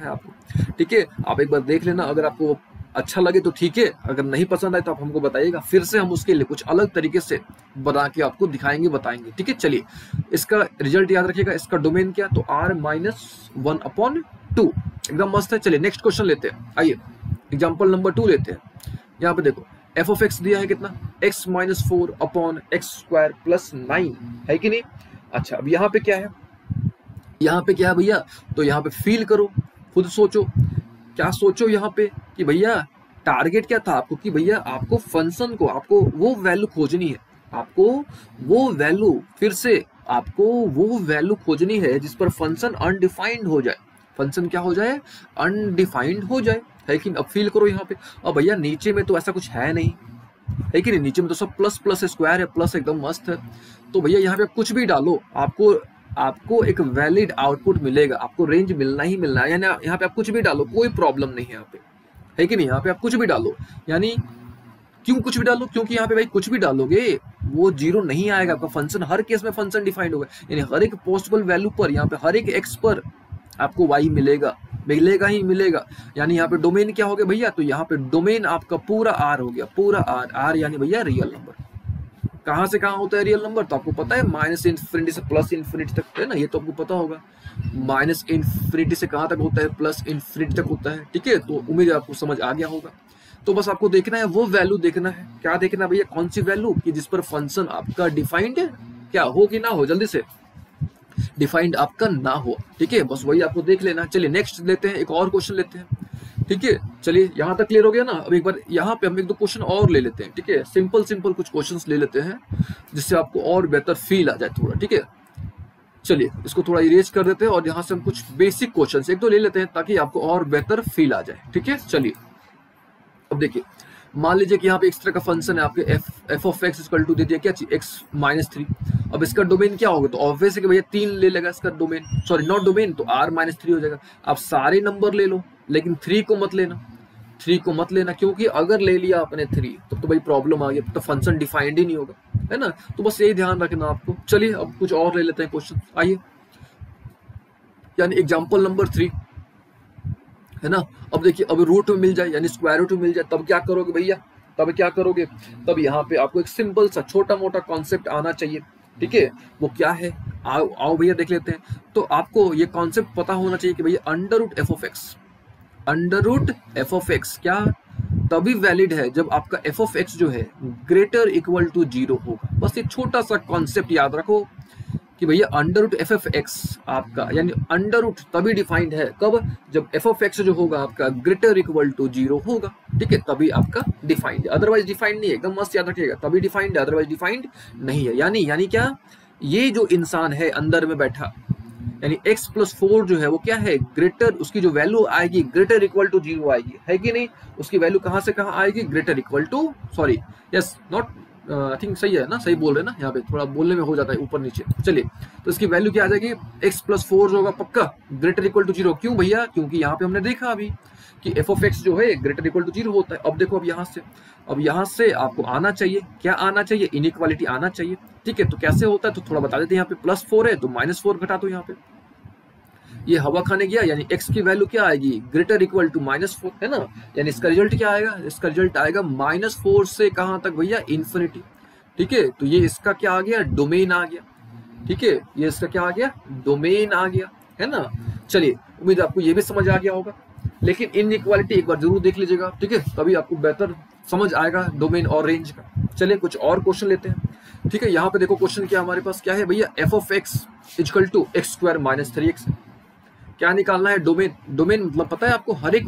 Speaker 1: आपको, ठीक है। आप एक बार देख लेना, अगर आपको अच्छा लगे तो ठीक है, अगर नहीं पसंद आए तो आप हमको बताइएगा, फिर से हम उसके लिए कुछ अलग तरीके से बना के आपको दिखाएंगे, बताएंगे, ठीक है। चलिए इसका रिजल्ट याद रखिएगा, इसका डोमेन क्या, तो r-1/2, एकदम मस्त है। चलिए नेक्स्ट क्वेश्चन लेते हैं, आइए एग्जांपल नंबर 2 लेते हैं। यहाँ पे देखो एफ ऑफ एक्स दिया है कितना, x - 4/x² + 9, है कि नहीं। अच्छा, अब यहाँ पे क्या है, भैया, तो यहाँ पे फील करो, खुद सोचो, क्या सोचो यहाँ पे कि भैया टारगेट क्या था आपको, कि भैया आपको फंक्शन को, आपको वो वैल्यू खोजनी है, आपको वो वैल्यू खोजनी है जिस पर फंक्शन अनडिफाइंड हो जाए, फंक्शन क्या हो जाए, अनडिफाइंड हो जाए, है कि। अब फील करो यहाँ पे, अब भैया नीचे में तो ऐसा कुछ है नहीं, है कि नहीं, नीचे में तो सब प्लस स्क्वायर है, प्लस एकदम मस्त है। तो भैया यहाँ पे कुछ भी डालो, आपको आपको एक वैलिड आउटपुट मिलेगा, आपको रेंज मिलना ही मिलना है। यानी यहाँ पे आप कुछ भी डालो, कोई प्रॉब्लम नहीं है यहाँ पे, है कि नहीं। यहाँ पे आप कुछ भी डालो, यानी क्यों कुछ भी डालो, क्योंकि यहाँ पे भाई कुछ भी डालोगे वो जीरो नहीं आएगा, आपका फंक्शन हर केस में फंक्शन डिफाइंड होगा, यानी हर एक पॉसिबल वैल्यू पर, यहाँ पे हर एक एक्स पर आपको वाई मिलेगा, मिलेगा ही मिलेगा। यानी यहाँ पे डोमेन क्या हो गया भैया, तो यहाँ पे डोमेन आपका पूरा आर हो गया, पूरा आर। आर यानी भैया रियल नंबर। कहाँ से कहाँ होता है रियल नंबर, तो आपको पता है माइनस इन्फिनिटी से प्लस इन्फिनिटी तक, है ना, ये तो आपको पता होगा। माइनस इन्फिनिटी से कहाँ तक होता है, प्लस इन्फिनिटी तक होता है, ठीक है। तो उम्मीद है आपको समझ आ गया होगा। तो बस आपको देखना है वो वैल्यू देखना है, क्या देखना है भैया, कौन सी वैल्यू कि जिस पर फंक्शन आपका डिफाइंड है, क्या हो कि ना हो, जल्दी से डिफाइंड आपका ना हो, ठीक है। बस वही आपको देख लेना। चलिए नेक्स्ट लेते हैं, एक और क्वेश्चन लेते हैं, ठीक है। चलिए यहाँ तक क्लियर हो गया ना। अब एक बार यहाँ पे हम एक दो क्वेश्चन और ले लेते हैं, ठीक है। सिंपल सिंपल कुछ क्वेश्चंस ले लेते हैं जिससे आपको और बेहतर फील आ जाए थोड़ा, ठीक है। चलिए इसको थोड़ा इरेज कर देते हैं और यहाँ से हम कुछ बेसिक क्वेश्चंस एक दो ले लेते हैं ताकि आपको और बेहतर फील आ जाए, ठीक है। चलिए अब देखिए, मान लीजिए कि यहाँ पे इस तरह का फंक्शन है आपके F of X equal to दे दिया क्या चीज, एक्स माइनस 3। अब इसका डोमेन क्या होगा, तो ऑब्वियस है कि भैया 3 ले लेगा इसका डोमेन, सॉरी नॉट डोमेन, तो आर माइनस 3 हो जाएगा। आप सारे नंबर ले लो लेकिन 3 को मत लेना, 3 को मत लेना, क्योंकि अगर ले लिया आपने 3 तो भाई प्रॉब्लम आ गया, तो फंक्शन डिफाइंड ही नहीं होगा, है ना। तो बस यही ध्यान रखना आपको। चलिए अब कुछ और ले लेते हैं क्वेश्चन, आइए। यानी एग्जाम्पल नंबर 3, है ना। अब देखिए, अब रूट में मिल जाए यानी स्क्वायर रूट में मिल जाए, तब क्या करोगे भैया, तब क्या करोगे, तब यहाँ पे आपको एक सिंपल सा छोटा मोटा कॉन्सेप्ट आना चाहिए, ठीक है। वो क्या है, आओ आओ भैया देख लेते हैं। तो आपको ये कॉन्सेप्ट पता होना चाहिए कि भैया under root F of X, under root F of X क्या तभी वैलिड है जब आपका एफ ऑफ एक्स जो है ग्रेटर इक्वल टू 0 होगा। बस ये छोटा सा कॉन्सेप्ट याद रखो कि भैया under root F of X आपका, यानी अंडर रूट तभी डिफाइंड है कब, जब एफ ऑफ एक्स जो होगा आपका ग्रेटर इक्वल टू 0 होगा, ठीक है, तभी आपका डिफाइंड है, अदरवाइज डिफाइंड नहीं है। एकदम मस्त याद रखिएगा, तभी डिफाइंड है, अदरवाइज डिफाइंड नहीं है। यानी क्या, ये जो इंसान है अंदर में बैठा, यानी x प्लस 4 जो है वो क्या है, ग्रेटर, उसकी जो वैल्यू आएगी ग्रेटर इक्वल टू 0 आएगी, है कि नहीं। उसकी वैल्यू कहां से कहां आएगी, greater equal to, sorry yes not, I think सही है ना, सही बोल रहे हैं ना, यहाँ पे थोड़ा बोलने में हो जाता है ऊपर नीचे। चलिए तो इसकी वैल्यू क्या आ जाएगी, x प्लस 4 जो होगा पक्का ग्रेटर इक्वल टू 0। क्यों भैया, क्योंकि यहाँ पे हमने देखा अभी कि एफ ऑफ एक्स जो है ग्रेटर इक्वल टू 0 होता है। अब देखो, अब यहाँ से आपको आना चाहिए, क्या आना चाहिए, इनइक्वालिटी आना चाहिए, ठीक है। तो कैसे होता है, तो थोड़ा बता देते हैं। यहाँ पे प्लस 4 है तो माइनस 4 घटा दो, यहाँ पे ये हवा खाने गया, यानी x की वैल्यू क्या आएगी, ग्रेटर इक्वल टू -4, है ना। यानी इसका रिजल्ट क्या आएगा, इसका रिजल्ट आएगा -4 से कहां तक भैया, इन्फिनिटी, ठीक है। तो ये इसका क्या आ गया, डोमेन आ गया, ठीक है। ये इसका क्या आ गया, डोमेन आ गया, है ना। चलिए उम्मीद आपको ये भी समझ आ गया होगा, लेकिन इनइक्वालिटी एक बार जरूर देख लीजिएगा, ठीक है, तभी आपको बेहतर समझ आएगा डोमेन और रेंज का। चलिए कुछ और क्वेश्चन लेते हैं, ठीक है। यहाँ पे देखो क्वेश्चन क्या हमारे पास क्या है भैया, F of X equal to X square minus 3x। क्या निकालना है, डोमेन। डोमेन मतलब पता है आपको, हर एक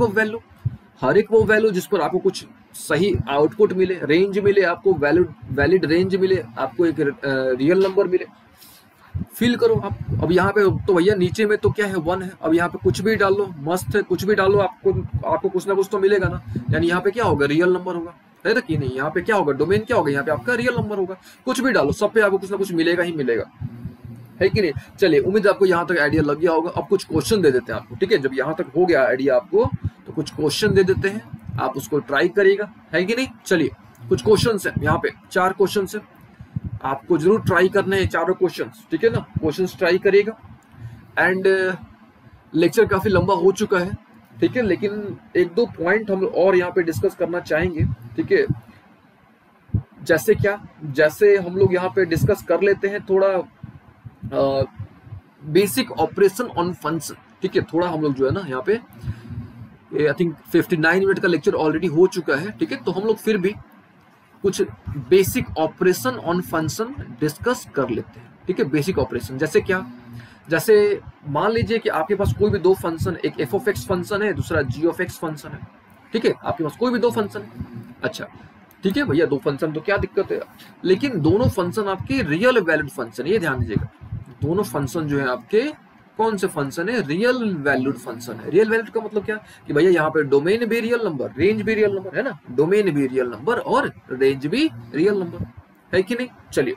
Speaker 1: वो वैल्यू जिस पर आपको कुछ सही आउटपुट मिले, रेंज मिले, आपको वैलिड रेंज मिले, आपको एक रियल नंबर मिले। फील करो आप। अब यहाँ पे तो भैया नीचे में तो क्या है, 1 है। अब यहाँ पे कुछ भी डाल लो, मस्त है, कुछ भी डालो, आपको कुछ ना कुछ तो मिलेगा ना। यानी यहाँ पे क्या होगा, रियल नंबर होगा, है ना कि नहीं। यहाँ पे क्या होगा, डोमेन क्या होगा, यहाँ पे आपका रियल नंबर होगा। कुछ भी डालो, सब पे आपको कुछ ना कुछ मिलेगा ही मिलेगा, है कि नहीं। चलिए उम्मीद आपको यहाँ तक आइडिया लग गया होगा। अब कुछ क्वेश्चन दे देते हैं आपको, ठीक है। जब यहाँ तक हो गया आइडिया आपको, तो कुछ क्वेश्चन दे देते हैं, आप उसको ट्राई करिएगा, है कि नहीं। चलिए कुछ क्वेश्चन है यहाँ पे, 4 क्वेश्चन है, आपको जरूर ट्राई करने हैं चारों क्वेश्चन, ठीक है ना। क्वेश्चन ट्राई करिएगा। एंड लेक्चर काफी लंबा हो चुका है, ठीक है, लेकिन एक दो पॉइंट हम और यहाँ पे डिस्कस करना चाहेंगे, ठीक है। जैसे क्या, जैसे हम लोग यहाँ पे डिस्कस कर लेते हैं थोड़ा बेसिक ऑपरेशन ऑन फंक्शन, ठीक है। थोड़ा हम लोग जो है ना यहाँ पे, आई थिंक 59 मिनट का लेक्चर ऑलरेडी हो चुका है, ठीक है। तो हम लोग फिर भी कुछ basic operation on function discuss कर लेते हैं, ठीक है। बेसिक ऑपरेशन जैसे क्या, जैसे मान लीजिए कि आपके पास कोई भी दो फंक्शन, एक एफ ऑफ एक्स फंक्शन है, दूसरा जी ऑफ एक्स फंक्शन है, ठीक है। आपके पास कोई भी दो फंक्शन है, अच्छा ठीक है भैया, दो फंक्शन तो क्या दिक्कत है, लेकिन दोनों फंक्शन आपके रियल वैल्यूड फंक्शन है, ये ध्यान दीजिएगा। दोनों फंक्शन जो है आपके कौन से फंक्शन है, रियल वैल्यूड फंक्शन है। रियल वैल्यूड का मतलब क्या कि भैया यहाँ पे डोमेन भी रियल नंबर, रेंज भी रियल नंबर, है ना। डोमेन भी रियल नंबर और रेंज भी रियल नंबर, है कि नहीं। चलिए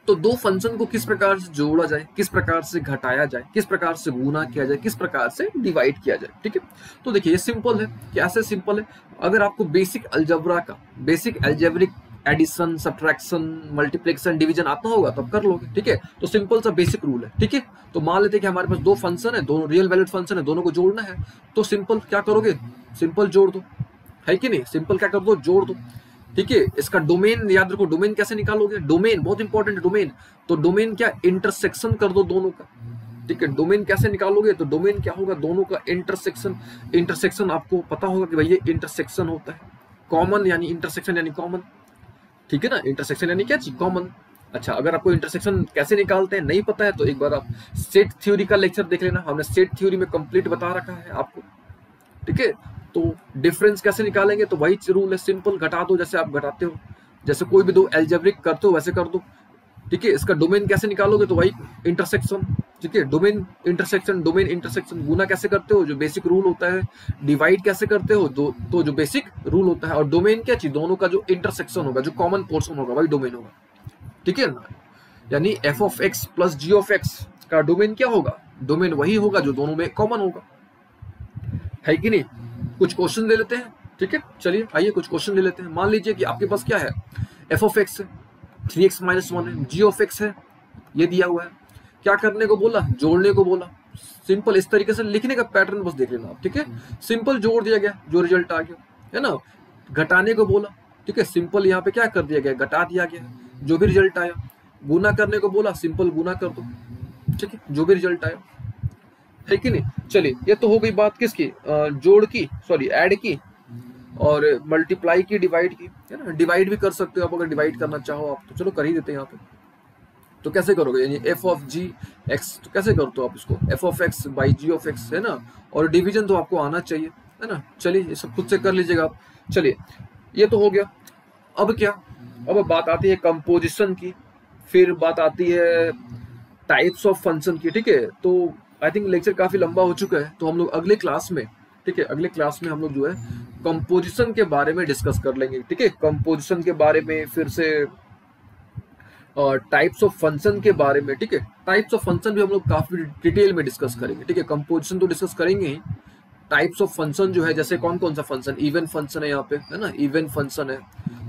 Speaker 1: तो दो फंक्शन को किस प्रकार से जोड़ा जाए, किस प्रकार से घटाया जाए, किस प्रकार से गुना किया जाए, किस प्रकार से डिवाइड किया जाए। ठीक है, तो देखिए ये सिंपल है। कैसे सिंपल है? अगर आपको बेसिक अलजेब्रा का, basic algebraic addition, subtraction, multiplication, division आता होगा तो आप कर लोगे। ठीक है, तो सिंपल सा बेसिक रूल है। ठीक है, तो मान लेते हैं कि हमारे पास दो फंक्शन है, दोनों रियल वैल्यूड फंक्शन है, दोनों को जोड़ना है, तो सिंपल क्या करोगे, सिंपल जोड़ दो, है कि नहीं? सिंपल क्या कर दो, जोड़ दो। ठीक है, इसका डोमेन याद रखो, डोमेन कैसे निकालोगे, डोमेन बहुत इंपॉर्टेंट है डोमेन। तो डोमेन क्या, इंटरसेक्शन कर दो दोनों का। ठीक है, डोमेन कैसे निकालोगे, तो डोमेन क्या होगा, दोनों का इंटरसेक्शन। इंटरसेक्शन आपको पता होगा कि भाई ये इंटरसेक्शन होता है, कॉमन यानी इंटरसेक्शन यानी कॉमन। ठीक है ना, इंटरसेक्शन यानी क्या चीज, कॉमन। अच्छा, अगर आपको इंटरसेक्शन कैसे निकालते हैं नहीं पता है तो एक बार आप सेट थ्योरी का लेक्चर देख लेना, हमने सेट थ्योरी में कंप्लीट बता रखा है आपको। ठीक है, तो डिफरेंस कैसे निकालेंगे, तो वही रूल है, सिंपल घटा दो, जैसे आप घटाते हो, जैसे कोई भी दो एल्जेब्रिक करते हो वैसे कर दो। ठीक है, इसका डोमेन कैसे निकालोगे, तो वही इंटरसेक्शन। ठीक है, डोमेन इंटरसेक्शन, डोमेन इंटरसेक्शन। गुना कैसे करते हो, जो बेसिक रूल होता है। डिवाइड कैसे करते हो, तो जो बेसिक रूल होता है। और डोमेन क्या चीज, दोनों का जो इंटरसेक्शन होगा, जो कॉमन पोर्शन होगा, वही डोमेन होगा। ठीक है ना, यानी F of X plus G of X का डोमेन क्या होगा, डोमेन वही होगा जो दोनों में कॉमन होगा, है कि नहीं? कुछ क्वेश्चन ले लेते हैं। ठीक है, चलिए आइए कुछ क्वेश्चन ले लेते हैं। मान लीजिए कि आपके पास क्या है, एफ ऑफ एक्स है, 3x-1 है, जी ऑफ एक्स है, ये दिया हुआ है। क्या करने को बोला, जोड़ने को बोला। सिंपल इस तरीके से लिखने का पैटर्न बस देख लेना आप। ठीक है, सिंपल जोड़ दिया गया, जो रिजल्ट आ गया, है ना। घटाने को बोला, ठीक है, सिंपल यहाँ पे क्या कर दिया गया, घटा दिया गया, जो भी रिजल्ट आया। गुना करने को बोला, सिंपल गुना कर दो। ठीक है, जो भी रिजल्ट आया, है कि नहीं? चलिए, ये तो हो गई बात किसकी, जोड़ की, सॉरी ऐड की, और मल्टीप्लाई की, डिवाइड की, है ना। डिवाइड भी कर सकते हो आप, अगर डिवाइड करना चाहो आप तो। चलो कर ही देते हैं यहाँ पे। तो कैसे करोगे, यानी एफ ऑफ जी एक्स, तो कैसे करते हो आप इसको, F of X by G of X, है ना। और डिवीजन तो आपको आना चाहिए, है ना। चलिए ये सब खुद से कर लीजिएगा आप। चलिए ये तो हो गया। अब क्या, अब बात आती है कंपोजिशन की, फिर बात आती है टाइप्स ऑफ फंक्शन की। ठीक है, तो आई थिंक लेक्चर काफी लंबा हो चुका है, तो हम लोग अगले क्लास में, ठीक है, अगले क्लास में हम लोग जो है कंपोजिशन के बारे में डिस्कस कर लेंगे। ठीक है, कंपोजिशन के बारे में, फिर से टाइप्स ऑफ फंक्शन के बारे में। ठीक है, टाइप्स ऑफ फंक्शन भी हम लोग काफी डिटेल में डिस्कस करेंगे। ठीक है, कंपोजिशन तो डिस्कस करेंगे ही, टाइप्स ऑफ फंक्शन जो है, जैसे कौन कौन सा फंक्शन, इवन फंक्शन है यहाँ पे, है ना, इवन फंक्शन है,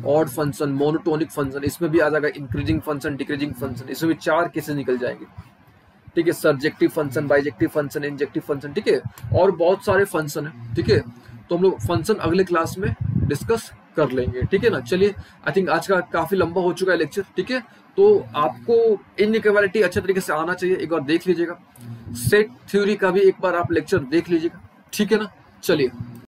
Speaker 1: ऑड फंक्शन, मोनोटोनिक फंक्शन, इसमें भी आ जाएगा इंक्रीजिंग फंक्शन, डिक्रीजिंग फंक्शन, इसमें भी 4 केसेस निकल जाएंगे। ठीक है, surjective function, bijective function, injective function. ठीक है, और बहुत सारे फंक्शन है। ठीक है, तो हम लोग फंक्शन अगले क्लास में डिस्कस कर लेंगे। ठीक है ना, चलिए आई थिंक आज का काफी लंबा हो चुका है लेक्चर। ठीक है, तो आपको इनइक्वालिटी अच्छे तरीके से आना चाहिए, एक बार देख लीजिएगा। सेट थ्योरी का भी एक बार आप लेक्चर देख लीजिएगा। ठीक है ना, चलिए।